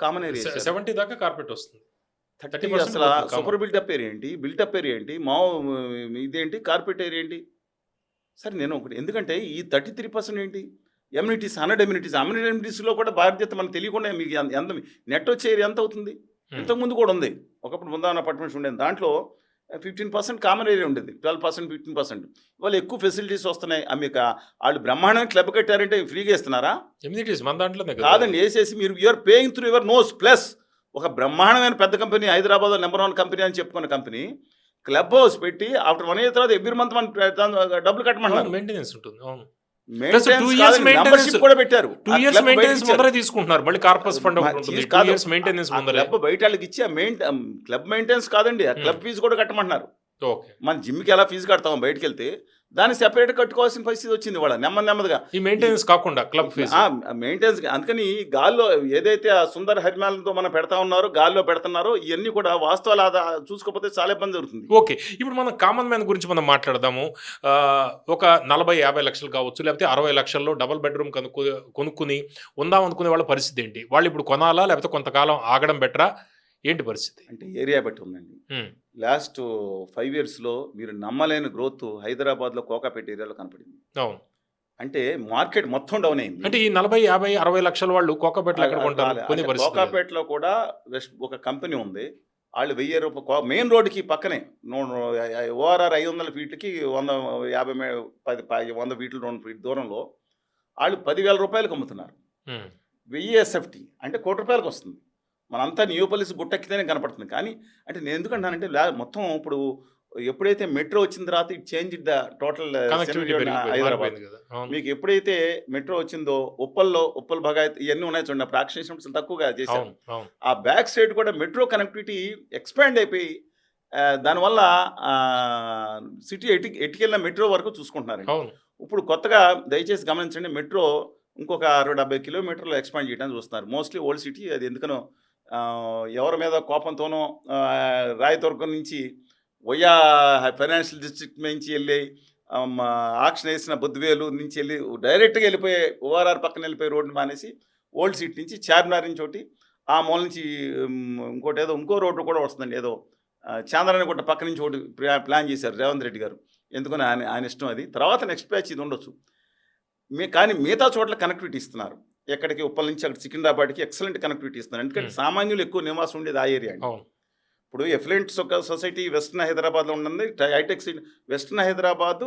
కామన్ ఏరియా, 70 దాకా కార్పొరేట్ వస్తుంది. 30 అసలు సూపర్ బిల్టప్ ఏరియా ఏంటి, బిల్టప్ ఏరియా ఏంటి, ఇదేంటి కార్పొరేట్ ఏరియా ఏంటి? సరే నేను ఒకటి, ఎందుకంటే ఈ 33% ఏంటి ఎమ్యూనిటీస్, 100 ఎమ్యూనిటీస్లో కూడా బాధ్యత మనకు తెలియకుండా మీకు ఎంత నెట్ వచ్చే ఏరియా ఎంత అవుతుంది? ఇంతకుముందు కూడా ఉంది, ఒకప్పుడు బృందావన అపార్ట్మెంట్స్ ఉండేది, దాంట్లో 15% కామన్ ఏరియా ఉండేది, 12% 15%. వాళ్ళు ఎక్కువ ఫెసిలిటీస్ వస్తున్నాయి. మీకు వాళ్ళు బ్రహ్మాండంగా క్లబ్ కట్టారంటే ఫ్రీగా ఇస్తున్నారా? ఎమ్యూనిటీస్ మన దాంట్లో కాదండి, వేసేసి మీరు you're paying through your nose. Plus ఒక బ్రహ్మాండమైన పెద్ద కంపెనీ, హైదరాబాద్లో నెంబర్ 1 కంపెనీ అని చెప్పుకున్న కంపెనీ క్లబ్ హౌస్ పెట్టి ఆఫ్టర్ 1 year తర్వాత ఎవ్రీ మంత్ మన డబ్బులు కట్టమంటారు. మెయింటెనెన్స్ ఉంటుంది. కూడా పెట్టారు. 2 years మెయింటెనెన్స్ ముందరే తీసుకుంటున్నారు. మళ్ళీ కార్పస్ ఫండ్ ఉంటుంది, 2 years మెయింటెనెన్స్ ముందరే. క్లబ్ బయట వాళ్ళకి ఇచ్చి క్లబ్ మెయింటెనెన్స్ కాదండి, ఆ క్లబ్ ఫీజు కూడా కట్టమంటున్నారు. మన జిమ్కి ఎలా ఫీజు కడతాం బయటకు వెళ్తే, దాన్ని సెపరేట్ కట్టుకోవాల్సిన పరిస్థితి వచ్చింది వాళ్ళ నెమ్మదిగా. ఈ మెయింటెనెన్స్ కాకుండా క్లబ్ ఫీజు మెయింటెనెన్స్. అందుకని గాల్లో ఏదైతే ఆ సుందర హరిమాలతో మనం పెడతా ఉన్నారో, గాల్లో పెడుతున్నారో, ఇవన్నీ కూడా వాస్తవాలు చూసుకోకపోతే చాలా ఇబ్బంది జరుగుతుంది. ఓకే, ఇప్పుడు మనం కామన్ మ్యాన్ గురించి మనం మాట్లాడదాము. ఒక 40-50 లక్షలు కావచ్చు, లేకపోతే 60 లక్షల్లో డబుల్ బెడ్రూమ్ కొనుక్కుని ఉందాం అనుకునే వాళ్ళ పరిస్థితి ఏంటి? వాళ్ళు ఇప్పుడు కొనాలా, లేకపోతే కొంతకాలం ఆగడం బెటరా? ఏంటి పరిస్థితి? అంటే ఏరియా బట్టి ఉందండి. లాస్ట్ 5 yearsలో మీరు నమ్మలేని గ్రోత్ హైదరాబాద్లో కోకాపేట ఏరియాలో కనపడింది. అవును, అంటే మార్కెట్ మొత్తం డౌన్ అయింది. అంటే ఈ 40-50-60 లక్షల వాళ్ళు కోకాపేటలో ఎక్కడ కొంటారు? కోకాపేటలో కూడా ఒక కంపెనీ ఉంది, వాళ్ళు 1000 రూపాయలు మెయిన్ రోడ్డుకి పక్కనే ORR 500 feetకి 100 feet 200 feet దూరంలో వాళ్ళు 10,000 రూపాయలకు అమ్ముతున్నారు. 1000 SFT అంటే ₹1,00,00,000 వస్తుంది. మనంతా న్యూపోలిస్ గుట్టెక్కితేనే కనపడుతుంది. కానీ అంటే నేను ఎందుకంటానంటే మొత్తం ఇప్పుడు ఎప్పుడైతే మెట్రో వచ్చిన తర్వాత it change the total Hyderabad. మీకు ఎప్పుడైతే మెట్రో వచ్చిందో ఉప్పల్ భగాయత్ ఇవన్నీ ఉన్నాయి చూడండి, అప్పుడు యాక్సిడెంట్స్ తక్కువగా చేశారు. ఆ బ్యాక్ సైడ్ కూడా మెట్రో కనెక్టివిటీ ఎక్స్పాండ్ అయిపోయి దానివల్ల సిటీ ఎటుకెళ్ళిన మెట్రో వరకు చూసుకుంటున్నారు. ఇప్పుడు కొత్తగా దయచేసి గమనించండి, మెట్రో ఇంకొక 60-70 కిలోమీటర్లు ఎక్స్పాండ్ చేయడానికి చూస్తున్నారు. మోస్ట్లీ ఓల్డ్ సిటీ, అది ఎందుకనో ఎవరి మీద కోపంతోనో రాయదుర్గం నుంచి వయా ఫైనాన్షియల్ డిస్ట్రిక్ట్ నుంచి వెళ్ళి ఆక్షన్ వేసిన బుద్ధివేలు నుంచి వెళ్ళి డైరెక్ట్గా వెళ్ళిపోయే ఓఆర్ఆర్ పక్కన వెళ్ళిపోయి రోడ్డు మానేసి ఓల్డ్ సీట్ నుంచి చార్మినార్ నుంచి ఒకటి ఆ మూల నుంచి ఇంకోటి ఏదో ఇంకో రోడ్డు కూడా వస్తుందండి, ఏదో చాంద్రాయణ గుట్ట పక్క నుంచి ఒకటి ప్లాన్ చేశారు రేవంత్ రెడ్డి గారు. ఎందుకని ఆయన ఇష్టం అది. తర్వాత నెక్స్ట్ బ్యాచ్ ఇది ఉండొచ్చు. కానీ మిగతా చోట్ల కనెక్టివిటీ ఇస్తున్నారు. ఎక్కడికి ఉప్పల్ నుంచి అక్కడ సికింద్రాబాద్కి ఎక్సలెంట్ కనెక్టివిటీ ఇస్తున్నారు. ఎందుకంటే సామాన్యులు ఎక్కువ నివాసం ఉండేది ఆ ఏరియా అండి. ఇప్పుడు ఎఫ్లెంట్ సొసైటీ వెస్టర్న్ హైదరాబాద్లో ఉంటుంది. హైటెక్ సిటీ వెస్టర్న్ హైదరాబాద్,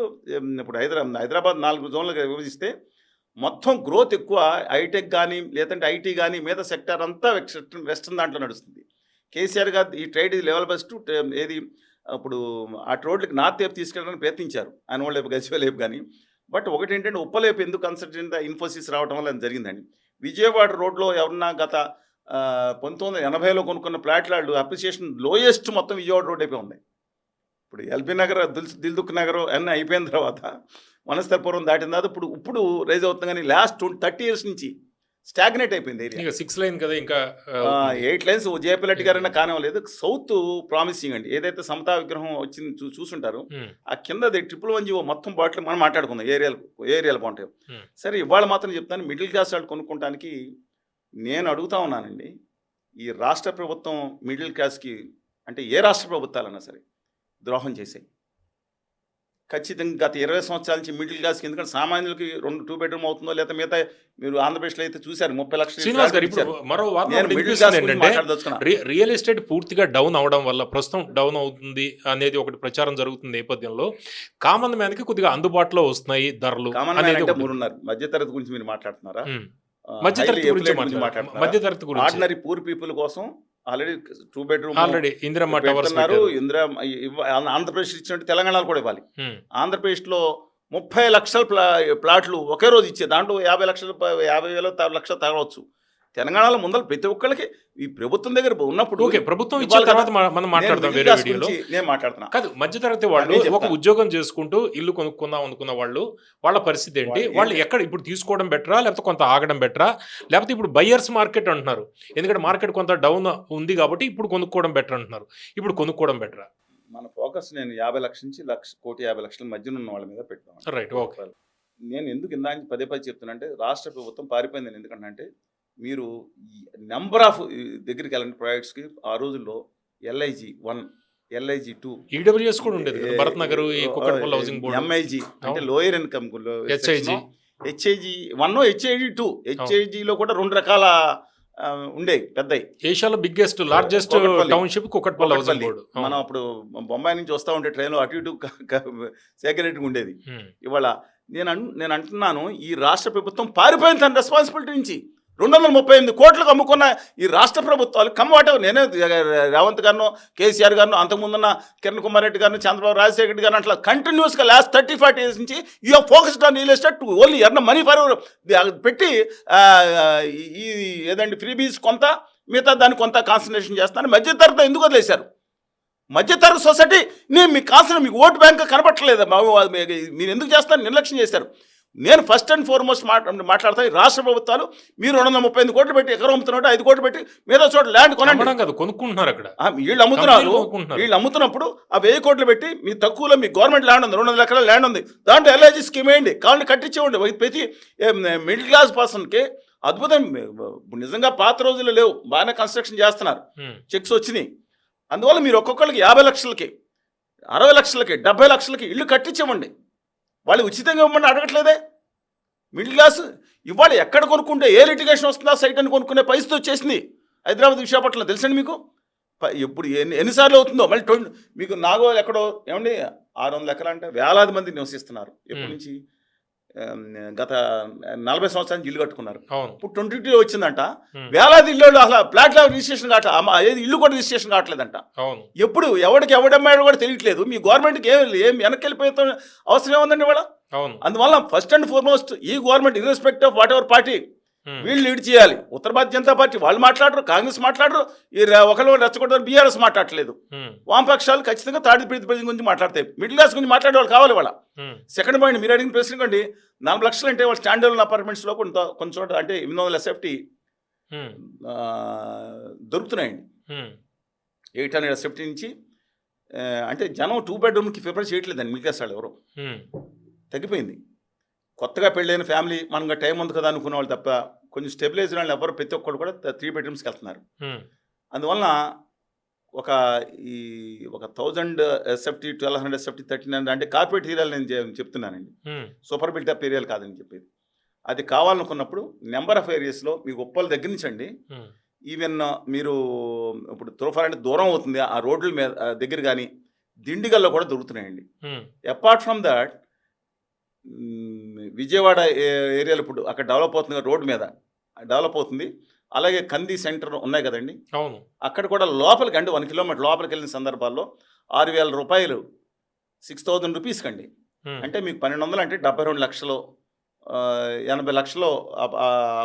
ఇప్పుడు హైదరాబాద్ 4 జోన్లుగా విభజిస్తే మొత్తం గ్రోత్ ఎక్కువ హైటెక్ కానీ లేదంటే ఐటీ కానీ మీద సెక్టర్ అంతా వెస్టర్న్ దాంట్లో నడుస్తుంది. కేసీఆర్ గారు ఈ ట్రేడ్ లెవెల్ బెస్ట్ ఏది ఇప్పుడు ఆ రోడ్లకి నార్త్ వైపు తీసుకెళ్ళడానికి ప్రయత్నించారు, ఆయన వైపు గజ్వేల్ వైపు కానీ. బట్ ఒకటి ఏంటంటే ఉప్పలేపు ఎందుకు కన్సల్టెంట్ ఇన్ఫోసిస్ రావడం వల్ల జరిగిందండి. విజయవాడ రోడ్లో ఎవరన్నా గత 1980లో కొనుక్కున్న ప్లాట్లాళ్ళు అప్రిసియేషన్ లోయెస్ట్ మొత్తం విజయవాడ రోడ్ అయిపోయి ఉంది. ఇప్పుడు ఎల్బీ నగర్, దిల్దుక్ నగర్ అన్నీ అయిపోయిన తర్వాత వనస్థలపురం దాటిన తర్వాత ఇప్పుడు రైజ్ అవుతుంది. కానీ లాస్ట్ 30 years నుంచి స్టాగ్నేట్ అయిపోయింది ఏరియా. 6 లైన్ కదా, ఇంకా 8 lanes జయపల్లి గారైనా కానివ్వలేదు. సౌత్ ప్రామిసింగ్ అండి. ఏదైతే సమతా విగ్రహం వచ్చింది చూసుంటారు, ఆ కింద 111 మొత్తం బాటిల్ మనం మాట్లాడుకుందాం ఏరియాలు బాగుంటాయి. సరే ఇవాళ మాత్రం చెప్తాను, మిడిల్ క్లాస్ వాళ్ళు కొనుక్కోవడానికి నేను అడుగుతా ఉన్నానండి. ఈ రాష్ట్ర ప్రభుత్వం మిడిల్ క్లాస్కి అంటే ఏ రాష్ట్ర ప్రభుత్వాలన్నా సరే ద్రోహం చేశాయి ఖచ్చితంగా. గత 20 సంవత్సరాల నుంచి మిడిల్ క్లాస్కి, ఎందుకంటే సామాన్యులకి 2 bedroom అవుతుందో లేదా మిగతా మీరు ఆంధ్రప్రదేశ్లో అయితే చూశారు 30 లక్షలు. రియల్ ఎస్టేట్ పూర్తిగా డౌన్ అవడం వల్ల ప్రస్తుతం డౌన్ అవుతుంది అనేది ఒకటి ప్రచారం జరుగుతుంది నేపథ్యంలో కామన్ మ్యాన్ కి కొద్దిగా అందుబాటులో వస్తున్నాయి ధరలు. కామన్ మ్యాన్ అంటే మూడున్నారు. మధ్యతరగతి గురించి మీరు మాట్లాడుతున్నారా? మధ్యతరగతి గురించి, ఆర్డినరీ పూర్ పీపుల్ కోసం already 2 bedroom already Indiramma towers Andhra Pradesh ఇచ్చినట్టు తెలంగాణలో కూడా ఇవ్వాలి. ఆంధ్రప్రదేశ్లో 30 లక్షల ప్లాట్లు ఒకే రోజు ఇచ్చే, దాంట్లో 50 లక్షలు 50,000 లక్షలు తగలవచ్చు. తెలంగాణలో ముందర ప్రతి ఒక్కరికి ఈ ప్రభుత్వం దగ్గర ఉన్నప్పుడు ప్రభుత్వం ఇచ్చిన తర్వాత మనం మాట్లాడదాం వేరే వీడియోలో. నేను మాట్లాడుతున్నా కాదు, మధ్యతరగతి వాళ్ళు ఒక ఉద్యోగం చేసుకుంటూ ఇల్లు కొనుక్కుందాం అనుకున్న వాళ్ళ పరిస్థితి ఏంటి? వాళ్ళు ఎక్కడ ఇప్పుడు తీసుకోవడం బెటరా, లేకపోతే కొంత ఆగడం బెటరా, లేకపోతే ఇప్పుడు బయ్యర్స్ మార్కెట్ అంటున్నారు, ఎందుకంటే మార్కెట్ కొంత డౌన్ ఉంది కాబట్టి ఇప్పుడు కొనుక్కోవడం బెటర్ అంటున్నారు. ఇప్పుడు కొనుక్కోవడం బెటరా? మన ఫోకస్ నేను 50 లక్షల నుంచి 1,50,00,000 మధ్యన ఉన్న వాళ్ళ మీద పెడతాను. Right, okay. నేను ఎందుకు ఇందా పదే చెప్తున్నానంటే రాష్ట్ర ప్రభుత్వం పారిపోయింది. ఎందుకంటే మీరు నెంబర్ ఆఫ్ దగ్గరికి వెళ్ళండి ప్రాజెక్ట్స్కి. ఆ రోజుల్లో LIG 1, LIG 2, ఈడబ్ల్యూఎస్ కూడా ఉండేది, Bharat Nagar, housing board, MIG అంటే లోయర్ ఇన్కమ్, HIG 1, HIG 2. HIGలో కూడా 2 రకాల ఉండే పెద్దవి. ఏషియాలో biggest largest township Kukatpally housing board. మనం అప్పుడు బొంబాయి నుంచి వస్తూ ఉంటే ట్రైన్లో అటు ఇటు సేకరేట్గా ఉండేది. ఇవాళ నేను అంటున్నాను, ఈ రాష్ట్ర ప్రభుత్వం పారిపోయింది తన రెస్పాన్సిబిలిటీ నుంచి. 238 కోట్లకు అమ్ముకున్న ఈ రాష్ట్ర ప్రభుత్వాలు కమ్మవాటం. నేనే రేవంత్ గారినో, కేసీఆర్ గారినో, అంతకుముందున్న కిరణ్ కుమార్ రెడ్డి గారిని, చంద్రబాబు రాజశేఖర రెడ్డి గారిని అట్లా కంటిన్యూస్గా లాస్ట్ 30-40 years నుంచి you focused on real estate to only earn money for పెట్టి ఈ ఏదండి ఫ్రీబీస్ కొంత, మిగతా దాన్ని కొంత కాన్సన్ట్రేషన్ చేస్తాను. మధ్యతరగతి ఎందుకు వదిలేశారు? మధ్యతరగతి సొసైటీ మీకు కాన్సన్ట్రేట్, మీకు ఓటు బ్యాంక్ కనపట్టలేదు. మీరు ఎందుకు చేస్తారు? నిర్లక్ష్యం చేశారు. నేను ఫస్ట్ అండ్ ఫార్మోస్ట్ మాట్లాడతాను. రాష్ట్ర ప్రభుత్వాలు మీరు 238 కోట్లు పెట్టి ఎకరం అమ్ముతున్నట్టు 5 కోట్లు పెట్టి మీద చోట ల్యాండ్ కొనుక్కుంటున్నారు. అక్కడ వీళ్ళు అమ్ముతున్నప్పుడు ఆ 1000 కోట్లు పెట్టి మీ తక్కువలో మీ గవర్నమెంట్ ల్యాండ్ ఉంది, 200 ఎకరాల ల్యాండ్ ఉంది, దాంట్లో LIG స్కీమ్ వేయండి, కావాలని కట్టించేవండి. ప్రతి మిడిల్ క్లాస్ పర్సన్కి అద్భుతం. నిజంగా పాత రోజుల్లో లేవు, బాగానే కన్స్ట్రక్షన్ చేస్తున్నారు, చెక్స్ వచ్చినాయి. అందువల్ల మీరు ఒక్కొక్కరికి 50 లక్షలకి, 60 లక్షలకి, 70 లక్షలకి ఇల్లు కట్టించమండి. వాళ్ళు ఉచితంగా ఇవ్వమని అడగట్లేదే. మిడిల్ క్లాస్ ఇవాళ ఎక్కడ కొనుక్కుంటే ఏ లిటిగేషన్ వస్తుందో సైట్ అని కొనుక్కునే పరిస్థితి వచ్చేసింది. హైదరాబాద్, విశాఖపట్నం తెలుసండి మీకు. ఎప్పుడు ఎన్నిసార్లు అవుతుందో. మళ్ళీ మీకు నాగోల్ ఎక్కడో ఏమండి 600 ఎకరాలు అంటే వేలాది మంది నివసిస్తున్నారు. ఎప్పటి నుంచి? గత 40 సంవత్సరాల నుంచి ఇల్లు కట్టుకున్నారు. ఇప్పుడు 2022 వచ్చిందంట. వేలాది ఇల్లు అసలు ఫ్లాట్ రిజిస్ట్రేషన్ కావట్లేదు, ఇల్లు కూడా రిజిస్ట్రేషన్ కావట్లేదంట. ఎప్పుడు ఎవడమ్మాయో కూడా తెలియట్లేదు. మీ గవర్నమెంట్కి ఏం వెనక్కి వెళ్ళిపోయే అవసరం ఏముందండి ఇవాళ? అందువల్ల ఫస్ట్ అండ్ ఫార్మోస్ట్ ఈ government irrespective of whatever party వీళ్ళు లీడ్ చేయాలి. ఉత్తర భారత జనతా పార్టీ వాళ్ళు మాట్లాడరు, కాంగ్రెస్ మాట్లాడరు, ఈ ఒకళ్ళు రెచ్చగొడతారు, BRS మాట్లాడట్లేదు. వామపక్షాలు ఖచ్చితంగా తాడి ప్రతిపక్షం గురించి మాట్లాడతాయి. మిడిల్ క్లాస్ గురించి మాట్లాడే వాళ్ళు కావాలి వాళ్ళ. సెకండ్ పాయింట్ మీరు అడిగిన ప్రశ్న అండి, 4 లక్షలు అంటే వాళ్ళు స్టాండ్ అలోన్ అపార్ట్మెంట్స్లో కొంచెం చోట అంటే 800 SFT దొరుకుతున్నాయండి. 800 SFT నుంచి అంటే జనం 2 బెడ్రూమ్కి ప్రిఫర్ చేయట్లేదండి మిడిల్ క్లాస్ వాళ్ళు ఎవరు, తగ్గిపోయింది. కొత్తగా పెళ్ళైన ఫ్యామిలీ మనకు టైం ఉంది కదా అనుకునే వాళ్ళు తప్ప కొంచెం స్టెబిలైజ్ వాళ్ళు ఎవరు ప్రతి ఒక్కరు కూడా 3 బెడ్రూమ్స్కి వెళ్తున్నారు. అందువలన ఒక 1000 ఎస్ఎఫ్టీ, 1200 ఎస్ఎఫ్టీ, 1300 అంటే కార్పొరేట్ ఏరియాలు నేను చెప్తున్నానండి, సూపర్ బిల్టప్ ఏరియాలు కాదని చెప్పేది. అది కావాలనుకున్నప్పుడు నెంబర్ ఆఫ్ ఏరియాస్లో మీకు ఉప్పల్ దగ్గర నుంచి అండి, ఈవెన్ మీరు ఇప్పుడు తురఫార్ అంటే దూరం అవుతుంది ఆ రోడ్ల మీద దగ్గర కానీ దిండిగల్లో కూడా దొరుకుతున్నాయండి. అపార్ట్ ఫ్రమ్ దట్ విజయవాడ ఏరియాలో ఇప్పుడు అక్కడ డెవలప్ అవుతుంది, రోడ్డు మీద డెవలప్ అవుతుంది. అలాగే కంది సెంటర్ ఉన్నాయి కదండి, అవును, అక్కడ కూడా లోపలికి అండి 1 కిలోమీటర్ లోపలికి వెళ్ళిన సందర్భాల్లో 6,000 రూపాయలు, 6,000 రూపీస్ కండి. అంటే మీకు 1,200 అంటే 72 లక్షలు, 80 లక్షలు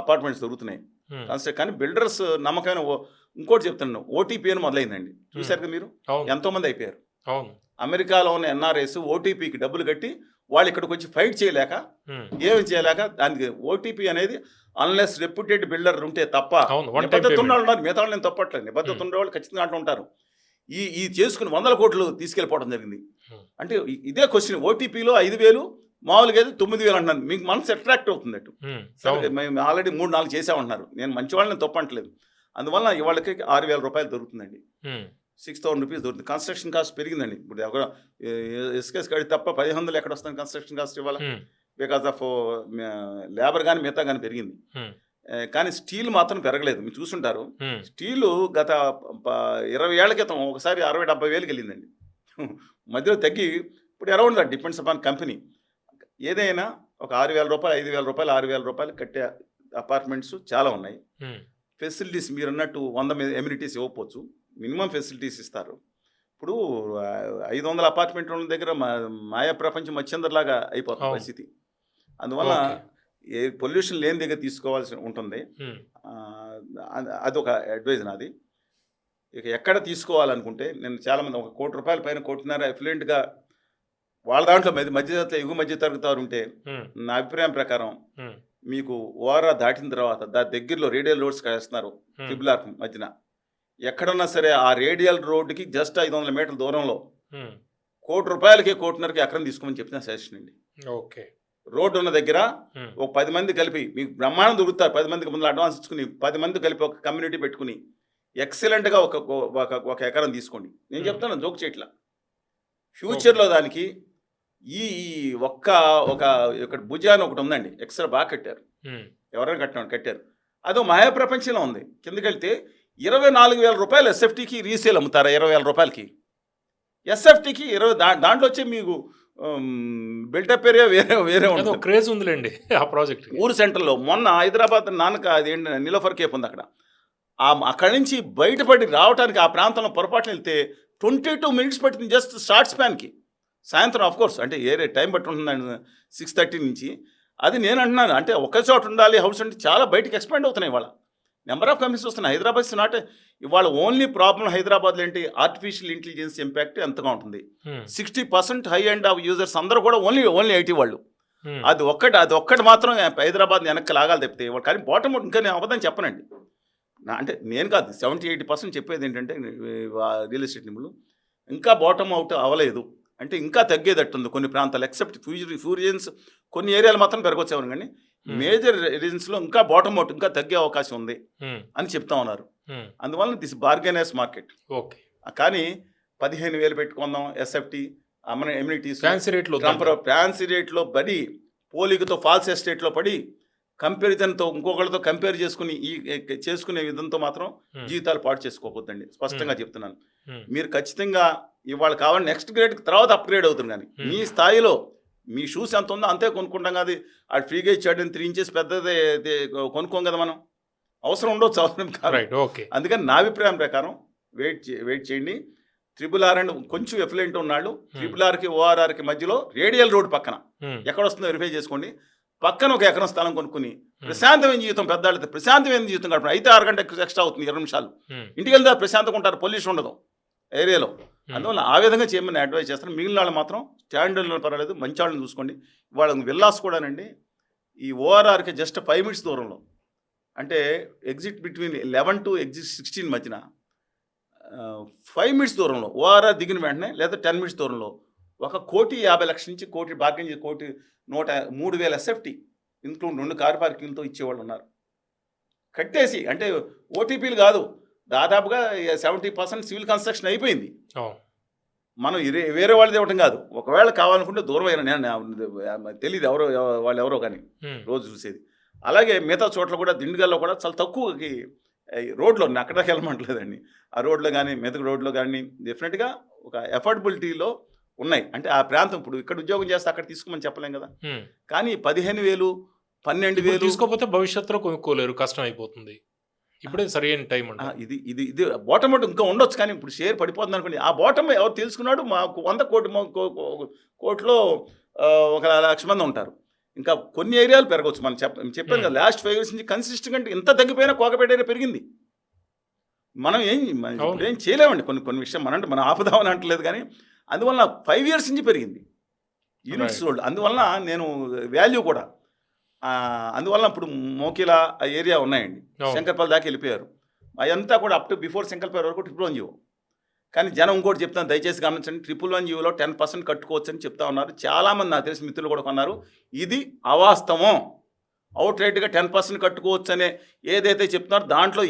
అపార్ట్మెంట్స్ దొరుకుతున్నాయి కానీ బిల్డర్స్ నమ్మకమైన. ఇంకోటి చెప్తున్నాను, ఓటీపీ అని మొదలైందండి, చూశారు కదా మీరు, ఎంతోమంది అయిపోయారు. అమెరికాలో ఉన్న ఎన్ఆర్ఐస్ ఓటీపీకి డబ్బులు కట్టి వాళ్ళు ఇక్కడికి వచ్చి ఫైట్ చేయలేక ఏమి చేయలేక దానికి ఓటీపీ అనేది అన్లెస్ రెప్యూటెడ్ బిల్డర్ ఉంటే తప్ప, నిబద్ధత ఉన్న వాళ్ళు ఉన్నారు, మిగతా వాళ్ళు నేను తప్పట్లేదు, నిబద్ధత ఉన్న వాళ్ళు ఖచ్చితంగా అంటూ ఉంటారు. ఈ చేసుకుని 100 కోట్లు తీసుకెళ్ళిపోవడం జరిగింది. అంటే ఇదే క్వశ్చన్, ఓటీపీలో 5,000 మామూలుగా అయితే 9,000 అంటున్నాను, మీకు మనసు అట్రాక్ట్ అవుతుంది అటు. సరే మేము ఆల్రెడీ 3-4 చేసామంటున్నారు, నేను మంచి వాళ్ళని తప్పంటలేదు. అందువల్ల ఇవాళకి 6,000 రూపాయలు దొరుకుతుందండి, 6,000 రూపీస్ దొరుకుతుంది. కన్స్ట్రక్షన్ కాస్ట్ పెరిగిందండి, ఇప్పుడు ఎవరు ఎస్కేస్ కడి తప్ప 1,500 ఎక్కడ వస్తుంది కన్స్ట్రక్షన్ కాస్ట్ ఇవ్వాలి, బికాస్ ఆఫ్ లేబర్ కానీ మిగతా కానీ పెరిగింది. కానీ స్టీల్ మాత్రం పెరగలేదు. మీరు చూసుంటారు, స్టీలు గత 20 ఏళ్ల క్రితం ఒకసారి 60-70 వేలకు వెళ్ళిందండి, మధ్యలో తగ్గి ఇప్పుడు around that depends upon company. ఏదైనా ఒక 6,000 రూపాయలు, 5,000 రూపాయలు, 6,000 రూపాయలు కట్టే అపార్ట్మెంట్స్ చాలా ఉన్నాయి. ఫెసిలిటీస్ మీరు అన్నట్టు 100 ఎమ్యూనిటీస్ ఇవ్వకపోవచ్చు, మినిమం ఫెసిలిటీస్ ఇస్తారు. ఇప్పుడు 500 అపార్ట్మెంట్ ఉన్న దగ్గర మాయా ప్రపంచం మత్స్యందర్లాగా అయిపోతుంది పరిస్థితి. అందువల్ల ఏ పొల్యూషన్ లేని దగ్గర తీసుకోవాల్సి ఉంటుంది. అదొక అడ్వైజ్ నాది. ఇక ఎక్కడ తీసుకోవాలనుకుంటే నేను చాలామంది 1 కోటి రూపాయల పైన 1.5 ఎఫ్లూయెంట్గా వాళ్ళ దాంట్లో మధ్యతరగతి ఎగువ మధ్య తరగతి వారు ఉంటే నా అభిప్రాయం ప్రకారం మీకు ఓవరా దాటిన తర్వాత దాని దగ్గరలో రేడియల్ రోడ్స్ వేస్తున్నారు ట్రిపుల్ ఆర్ మధ్యన. ఎక్కడన్నా సరే ఆ రేడియల్ రోడ్డుకి జస్ట్ 500 మీటర్ల దూరంలో 1 కోటి రూపాయలకి 1.5 ఎకరం తీసుకోమని చెప్పిన సజెషన్ అండి. ఓకే, రోడ్డు ఉన్న దగ్గర ఒక 10 మంది కలిపి మీకు బ్రహ్మాండం దొరుకుతారు. 10 మందికి ముందు అడ్వాన్స్ ఇచ్చుకుని 10 మంది కలిపి ఒక కమ్యూనిటీ పెట్టుకుని ఎక్సలెంట్గా ఒక ఎకరం తీసుకోండి. నేను చెప్తాను జోక్ చేయట్లా. ఫ్యూచర్లో దానికి ఈ ఒక భుజాన్ని ఒకటి ఉందండి, ఎక్స్ట్రా బాగా కట్టారు, ఎవరైనా కట్టారు. అదో మాయా ప్రపంచంలో ఉంది. కిందకెళ్తే 24,000 రూపాయలు ఎస్ఎఫ్టీకి రీసేల్ అమ్ముతారా 20,000 రూపాయలకి. ఎస్ఎఫ్టీకి 20 దాంట్లో వచ్చి మీకు బిల్టప్ ఏరియా వేరే ఉంటుంది, క్రేజ్ ఉందిలేండి ఆ ప్రాజెక్ట్. ఊరు సెంటర్లో మొన్న హైదరాబాద్ నానక అదేంటి నిలోఫర్ కేఫ్ ఉంది అక్కడ, అక్కడి నుంచి బయటపడి రావడానికి ఆ ప్రాంతంలో పొరపాటున వెళ్తే 22 మినిట్స్ పట్టింది జస్ట్ షార్ట్ స్పాన్కి. సాయంత్రం ఆఫ్కోర్స్ అంటే టైం బట్టి ఉంటుందండి 6:30 నుంచి. అది నేను అంటున్నాను, అంటే ఒకే చోట ఉండాలి హౌస్ అంటే చాలా బయటకు ఎక్స్పాండ్ అవుతున్నాయి. ఇవాళ నెంబర్ ఆఫ్ కంపెనీస్ వస్తున్నాయి. హైదరాబాద్ నాట్ ఇవాళ ఓన్లీ ప్రాబ్లం హైదరాబాద్లో ఏంటి, ఆర్టిఫిషియల్ ఇంటెలిజెన్స్ ఇంపాక్ట్ ఎంతగా ఉంటుంది. 60% హై అండ్ ఆఫ్ యూజర్స్ అందరూ కూడా ఓన్లీ ఐటీ వాళ్ళు. అది ఒక్కటి మాత్రం హైదరాబాద్ వెనక్కి లాగాలి తప్పితే ఇవాళ. కానీ బాటమ్ ఇంకా నేను అవ్వదని చెప్పనండి, అంటే నేను కాదు 70-80% చెప్పేది ఏంటంటే రియల్ ఎస్టేట్ నిపుణులు ఇంకా బాటమ్ అవుట్ అవ్వలేదు, అంటే ఇంకా తగ్గేటట్టుంది కొన్ని ప్రాంతాలు. ఎక్సెప్ట్ ఫ్యూ రీజన్స్ కొన్ని ఏరియాలు మాత్రం పెరగొచ్చేవారు, కానీ మేజర్ రీజన్స్లో ఇంకా బాటమ్ అవుట్ ఇంకా తగ్గే అవకాశం ఉంది అని చెప్తా ఉన్నారు. అందువల్ల దిస్ బార్గెనర్స్ మార్కెట్. ఓకే, కానీ 15,000 పెట్టుకుందాం ఎస్ఎఫ్టీ ఎమ్యూనిటీస్ ఫ్యాన్సీ రేట్లో పడి, పోలికతో ఫాల్స్ ఎస్టేట్లో పడి, కంపారిజన్తో ఇంకొకరితో కంపేర్ చేసుకునే విధంతో మాత్రం జీవితాలు పాటు చేసుకోకూడదండి. స్పష్టంగా చెప్తున్నాను. మీరు ఖచ్చితంగా ఇవాళ కావాలి నెక్స్ట్ గ్రేడ్ తర్వాత అప్గ్రేడ్ అవుతుంది, కానీ మీ స్థాయిలో మీ షూస్ ఎంత ఉందో అంతే కొనుక్కుంటాం. కాదు అది ఫ్రీగా ఇచ్చాడు 3 ఇంచెస్ పెద్దది కొనుక్కోం కదా మనం, అవసరం ఉండొచ్చు, అవసరం కాదు. అందుకని నా అభిప్రాయం ప్రకారం వెయిట్ చేయండి. ట్రిపుల్ ఆర్ అండ్ కొంచెం ఎఫ్లెంట్ ఉన్నాడు, ట్రిపుల్ ఆర్కి ఓఆర్ఆర్కి మధ్యలో రేడియల్ రోడ్ పక్కన ఎక్కడ వస్తుందో వెరిఫై చేసుకోండి. పక్కన 1 ఎకరం స్థలం కొనుక్కుని ప్రశాంతమైన జీవితం, పెద్దవాళ్ళతో ప్రశాంతమైన జీవితం గడపడం. అయితే 6 గంటలు ఎక్స్ట్రా అవుతుంది, 20 నిమిషాలు ఇంటికి వెళ్తే ప్రశాంతంగా ఉంటారు, పొల్యూషన్ ఉండదు ఏరియాలో. అందువల్ల ఆ విధంగా చేయమని అడ్వైజ్ చేస్తాను. మిగిలిన వాళ్ళు మాత్రం స్టాండర్డ్లో పర్వాలేదు, మంచి వాళ్ళని చూసుకోండి. వాళ్ళ విల్లాస్ కూడానండి ఈ ఓఆర్ఆర్కి జస్ట్ 5 minutes దూరంలో, అంటే ఎగ్జిట్ బిట్వీన్ 11 to exit 16 మధ్యన 5 మినిట్స్ దూరంలో ఓఆర్ఆర్ దిగిన వెంటనే లేదా 10 మినిట్స్ దూరంలో 1,50,00,000 నుంచి కోటి బార్గెన్ చేసి 3,000 ఎస్ఎఫ్టీ ఇంక్లూడ్ 2 కార్ పార్కింగ్లతో ఇచ్చేవాళ్ళు ఉన్నారు. కట్టేసి అంటే ఓటీపీలు కాదు, దాదాపుగా 70% సివిల్ కన్స్ట్రక్షన్ అయిపోయింది. మనం వేరే వాళ్ళది ఇవ్వటం కాదు, ఒకవేళ కావాలనుకుంటే దూరం అయినా నేను తెలియదు వాళ్ళు ఎవరో కానీ రోజు చూసేది. అలాగే మిగతా చోట్ల కూడా దిండుగల్లో కూడా చాలా తక్కువకి రోడ్లో అక్కడికి వెళ్ళమంటలేదండి, ఆ రోడ్లో కానీ మెదక్ రోడ్లో కానీ డెఫినెట్గా ఒక ఎఫోర్డబిలిటీలో ఉన్నాయి. అంటే ఆ ప్రాంతం ఇప్పుడు ఇక్కడ ఉద్యోగం చేస్తే అక్కడ తీసుకోమని చెప్పలేం కదా, కానీ 15,000 12,000 తీసుకోకపోతే భవిష్యత్తులో కొనుక్కోలేరు, కష్టం అయిపోతుంది. ఇప్పుడే సరైన టైం అండి. ఇది బాటమ్ ఇంకా ఉండొచ్చు, కానీ ఇప్పుడు షేర్ పడిపోతుంది అనుకోండి. ఆ బాటమ్ ఎవరు తెలుసుకున్నాడు, మాకు 100 కోట్లో 1,00,000 మంది ఉంటారు. ఇంకా కొన్ని ఏరియాలు పెరగవచ్చు. మనం చెప్పాను కదా, లాస్ట్ 5 years నుంచి కన్సిస్టెంట్ ఇంత తగ్గిపోయినా కోకపేట ఏరియా పెరిగింది. మనం ఏం చేయలేమండి కొన్ని విషయం మన ఆపుదామని అంటలేదు, కానీ అందువల్ల 5 years నుంచి పెరిగింది యూనిట్స్ సోల్డ్. అందువల్ల నేను వాల్యూ కూడా అందువల్ల ఇప్పుడు మోకిలా ఆ ఏరియా ఉన్నాయండి, శంకర్పల్లి దాకా వెళ్ళిపోయారు. అదంతా కూడా అప్ టు బిఫోర్ శంకర్పల్లి వరకు 111 జీవో. కానీ జనం ఇంకోటి చెప్తాను, దయచేసి గమనించండి, 111 జీవోలో 10% కట్టుకోవచ్చు అని చెప్తా ఉన్నారు. చాలామంది నాకు తెలిసి మిత్రులు కూడా కొన్నారు. ఇది అవాస్తవం. అవుట్ రైట్గా 10% కట్టుకోవచ్చు అనే ఏదైతే చెప్తున్నారో దాంట్లో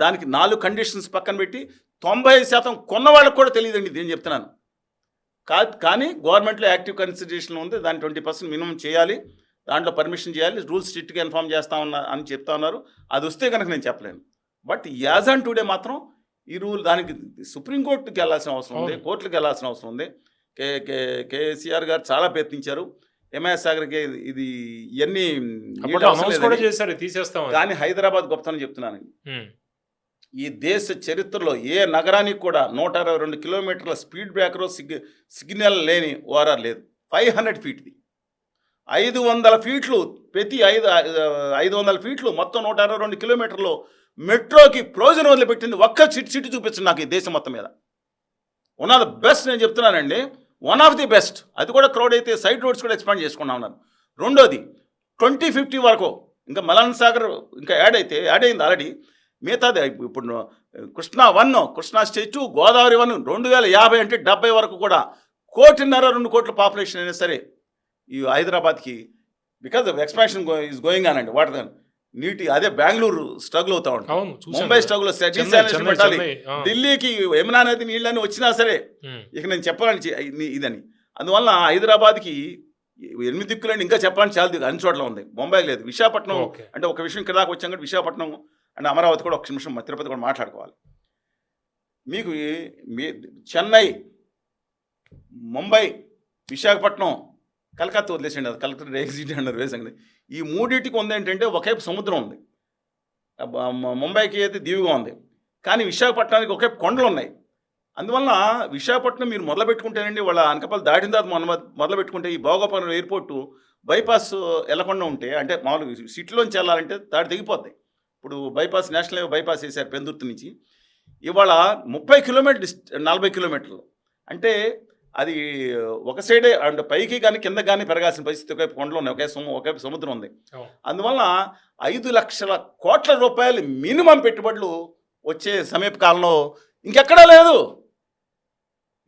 దానికి 4 కండిషన్స్ పక్కన పెట్టి 90% కొన్న వాళ్ళకి కూడా తెలియదండి ఇది, నేను చెప్తున్నాను. కానీ గవర్నమెంట్లో యాక్టివ్ కన్సిడరేషన్ ఉంది, దాని 20% మినిమం చేయాలి, దాంట్లో పర్మిషన్ చేయాలి, రూల్స్ స్ట్రిక్ట్గా ఇన్ఫార్మ్ చేస్తా అని చెప్తా ఉన్నారు. అది వస్తే కనుక నేను చెప్పలేను. బట్ యాజ్ ఆన్ టుడే మాత్రం ఈ రూల్ దానికి సుప్రీంకోర్టుకి వెళ్ళాల్సిన అవసరం ఉంది, కోర్టులకు వెళ్ళాల్సిన అవసరం ఉంది. కేసీఆర్ గారు చాలా ప్రయత్నించారు, ఎంఎస్ సాగర్కి ఇది ఇవన్నీ కానీ హైదరాబాద్ గొప్పతనం చెప్తున్నానండి. ఈ దేశ చరిత్రలో ఏ నగరానికి కూడా 122 కిలోమీటర్ల స్పీడ్ బ్రేకర్ సిగ్నల్ లేని ఓఆర్ఆర్ లేదు. 500 ఫీట్ది, 500 ఫీట్లు, ప్రతి 500 ఫీట్లు మొత్తం 122 కిలోమీటర్లు మెట్రోకి ప్రయోజనం వదిలిపెట్టింది. ఒక్క సిటీ చూపించండి నాకు ఈ దేశం మొత్తం మీద. వన్ ఆఫ్ ద బెస్ట్ నేను చెప్తున్నానండి, వన్ ఆఫ్ ది బెస్ట్. అది కూడా క్రౌడ్ అయితే సైడ్ రోడ్స్ కూడా ఎక్స్పాండ్ చేసుకున్నా ఉన్నారు. రెండోది 2050 వరకు ఇంకా మలన్ సాగర్ ఇంకా యాడ్ అయింది ఆల్రెడీ. మిగతాది ఇప్పుడు కృష్ణా 1, కృష్ణా స్టేజ్ 2, గోదావరి 1, 2050 అంటే 70 వరకు కూడా 1.5-2 కోట్ల పాపులేషన్ అయినా సరే ఈ హైదరాబాద్కి because of expansion is going on అండి. వాటర్ నీటి అదే బెంగళూరు స్ట్రగుల్ అవుతా ఉంటాం, ముంబై స్ట్రగుల్, పెట్టాలి, ఢిల్లీకి యమునా నది నీళ్ళని వచ్చినా సరే ఇక నేను చెప్పాలని ఇదని. అందువల్ల హైదరాబాద్కి 8 దిక్కులండి, ఇంకా చెప్పాలని చాలా అన్ని చోట్ల ఉంది. ముంబై లేదు, విశాఖపట్నం అంటే ఒక విషయం ఇక్కడ దాకా వచ్చాం కాబట్టి విశాఖపట్నం అంటే అమరావతి కూడా ఒక నిమిషం, తిరుపతి కూడా మాట్లాడుకోవాలి. మీకు చెన్నై, ముంబై, విశాఖపట్నం, కలకత్తా వదిలేసండి, అది కలకత్తా ఎగ్జిట్ అన్నారు వేసండి. ఈ మూడింటికి ఉంది ఏంటంటే ఒకవైపు సముద్రం ఉంది, ముంబైకి అయితే దీవుగా ఉంది, కానీ విశాఖపట్నానికి ఒకవైపు కొండలు ఉన్నాయి. అందువల్ల విశాఖపట్నం మీరు మొదలుపెట్టుకుంటేనండి, వాళ్ళ అనకాపల్లి దాటిన తర్వాత మొదలుపెట్టుకుంటే ఈ భోగాపురం ఎయిర్పోర్టు బైపాస్ వెళ్ళకుండా ఉంటే, అంటే మామూలు సిటీలోంచి వెళ్ళాలంటే దాడి తెగిపోద్ది. ఇప్పుడు బైపాస్, నేషనల్ హైవే బైపాస్ వేశారు పెందుర్తి నుంచి. ఇవాళ 30 కిలోమీటర్లు 40 కిలోమీటర్లు అంటే అది ఒక సైడే, అంటే పైకి కానీ కింద కానీ పెరగాల్సిన పరిస్థితి. ఒకవైపు కొండలు ఉన్నాయి, ఒకవైపు సముద్రం ఉంది. అందువల్ల 5 లక్షల కోట్ల రూపాయలు మినిమం పెట్టుబడులు వచ్చే సమీప కాలంలో ఇంకెక్కడా లేదు.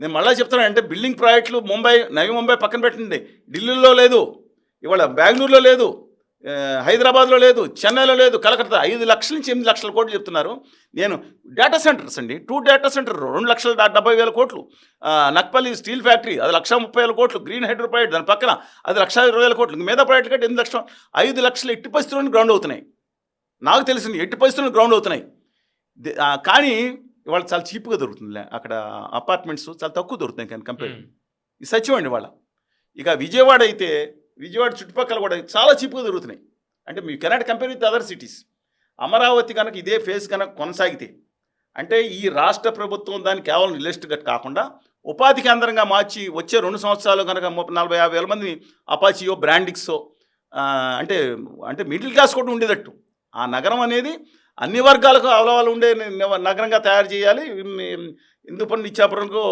నేను మళ్ళీ చెప్తాను, అంటే బిల్డింగ్ ప్రాజెక్టులు నవీ ముంబై పక్కన పెట్టండి, ఢిల్లీలో లేదు, ఇవాళ బెంగళూరులో లేదు, హైదరాబాద్లో లేదు, చెన్నైలో లేదు, కలకత్తా 5 లక్షల నుంచి 8 లక్షల కోట్లు చెప్తున్నారు. నేను డేటా సెంటర్స్ అండి, 2 డేటా సెంటర్ 2,70,000 కోట్లు, నక్పల్లి స్టీల్ ఫ్యాక్టరీ అది 1,30,000 కోట్లు, గ్రీన్ హైడ్రో ప్రాజెక్ట్ దాని పక్కన అది 1,20,000 కోట్లు, మీద ప్రాజెక్ట్ కంటే 8 లక్షలు, 5 లక్షలు ఎట్టి పరిస్థితుల్లో గ్రౌండ్ అవుతున్నాయి. నాకు తెలిసింది ఎట్టి పరిస్థితుల్లో గ్రౌండ్ అవుతున్నాయి. కానీ ఇవాళ చాలా చీప్గా దొరుకుతుంది అక్కడ, అపార్ట్మెంట్స్ చాలా తక్కువ దొరుకుతాయి కానీ కంపేర్. ఇది సత్యం అండి. వాళ్ళ ఇక విజయవాడ అయితే, విజయవాడ చుట్టుపక్కల కూడా చాలా చీప్గా దొరుకుతున్నాయి. అంటే మీ cannot compare with other cities. Amaravati కనుక ఇదే ఫేజ్ కనుక కొనసాగితే, అంటే ఈ రాష్ట్ర ప్రభుత్వం దాన్ని కేవలం రియల్ ఎస్టేట్ కాకుండా ఉపాధి కేంద్రంగా మార్చి వచ్చే 2 సంవత్సరాలు కనుక 40-50 వేల మంది అపాచియో, బ్రాండిక్సో అంటే మిడిల్ క్లాస్ కూడా ఉండేటట్టు ఆ నగరం అనేది అన్ని వర్గాలకు అవలవాలు ఉండే నగరంగా తయారు చేయాలి. హిందూపురం, ఇచ్చాపురంకు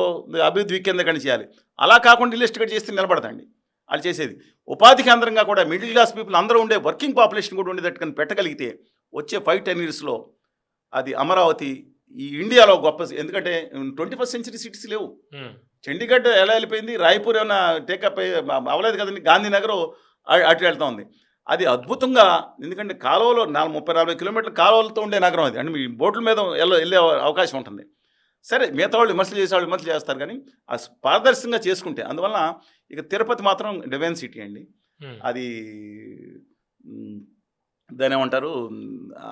అభివృద్ధి వికేంద్రీకరణ చేయాలి. అలా కాకుండా రియల్ ఎస్టేట్ చేస్తే నిలబడదండి వాళ్ళు చేసేది. ఉపాధి కేంద్రంగా కూడా మిడిల్ క్లాస్ పీపుల్ అందరూ ఉండే, వర్కింగ్ పాపులేషన్ కూడా ఉండేటట్టు కానీ పెట్టగలిగితే వచ్చే 5-10 yearsలో అది అమరావతి ఈ ఇండియాలో గొప్ప, ఎందుకంటే 21st సెంచరీ సిటీస్ లేవు. చండీగఢ్ ఎలా వెళ్ళిపోయింది, రాయ్పూర్ ఏమైనా టేకప్ అవ్వలేదు కదండి, గాంధీనగర్ అటు వెళ్తా ఉంది. అది అద్భుతంగా, ఎందుకంటే కాలువలో 30-40 కిలోమీటర్ల కాలువలతో ఉండే నగరం అది. అంటే మీ బోట్ల మీద వెళ్ళే అవకాశం ఉంటుంది. సరే, మిగతా వాళ్ళు విమర్శలు చేసేవాళ్ళు విమర్శలు చేస్తారు, కానీ ఆ పారదర్శకంగా చేసుకుంటే. అందువలన ఇక తిరుపతి మాత్రం డివైన్ సిటీ అండి. అది దాని ఏమంటారు,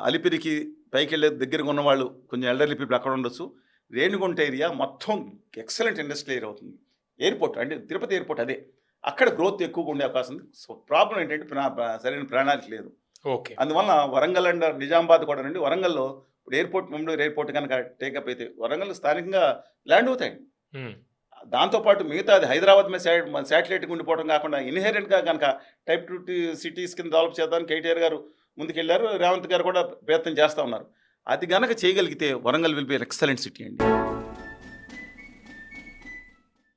అలిపిరికి పైకి వెళ్ళే దగ్గరగా ఉన్నవాళ్ళు కొంచెం ఎల్డర్లీ పీపుల్ అక్కడ ఉండొచ్చు. రేణిగుంట ఏరియా మొత్తం ఎక్సలెంట్ ఇండస్ట్రియల్ ఏరియా అవుతుంది. ఎయిర్పోర్ట్ అంటే తిరుపతి ఎయిర్పోర్ట్ అదే, అక్కడ గ్రోత్ ఎక్కువగా ఉండే అవకాశం ఉంది. సో ప్రాబ్లం ఏంటంటే సరైన ప్రణాళిక లేదు. ఓకే. అందువల్ల వరంగల్ అండ్ నిజామాబాద్ కూడా నుండి వరంగల్లో ఇప్పుడు ఎయిర్పోర్ట్, మంగళూరు ఎయిర్పోర్ట్ కనుక టేకప్ అయితే వరంగల్ స్థానికంగా ల్యాండ్ అవుతాయి. దాంతోపాటు మిగతాది హైదరాబాద్ మీద శాటిలైట్గా ఉండిపోవడం కాకుండా ఇన్హెరెంట్గా కనుక టైప్ 2 సిటీస్ కింద డెవలప్ చేద్దానికి కేటీఆర్ గారు ముందుకెళ్ళారు, రేవంత్ గారు కూడా ప్రయత్నం చేస్తూ ఉన్నారు. అది కనుక చేయగలిగితే Warangal will be excellent city అండి.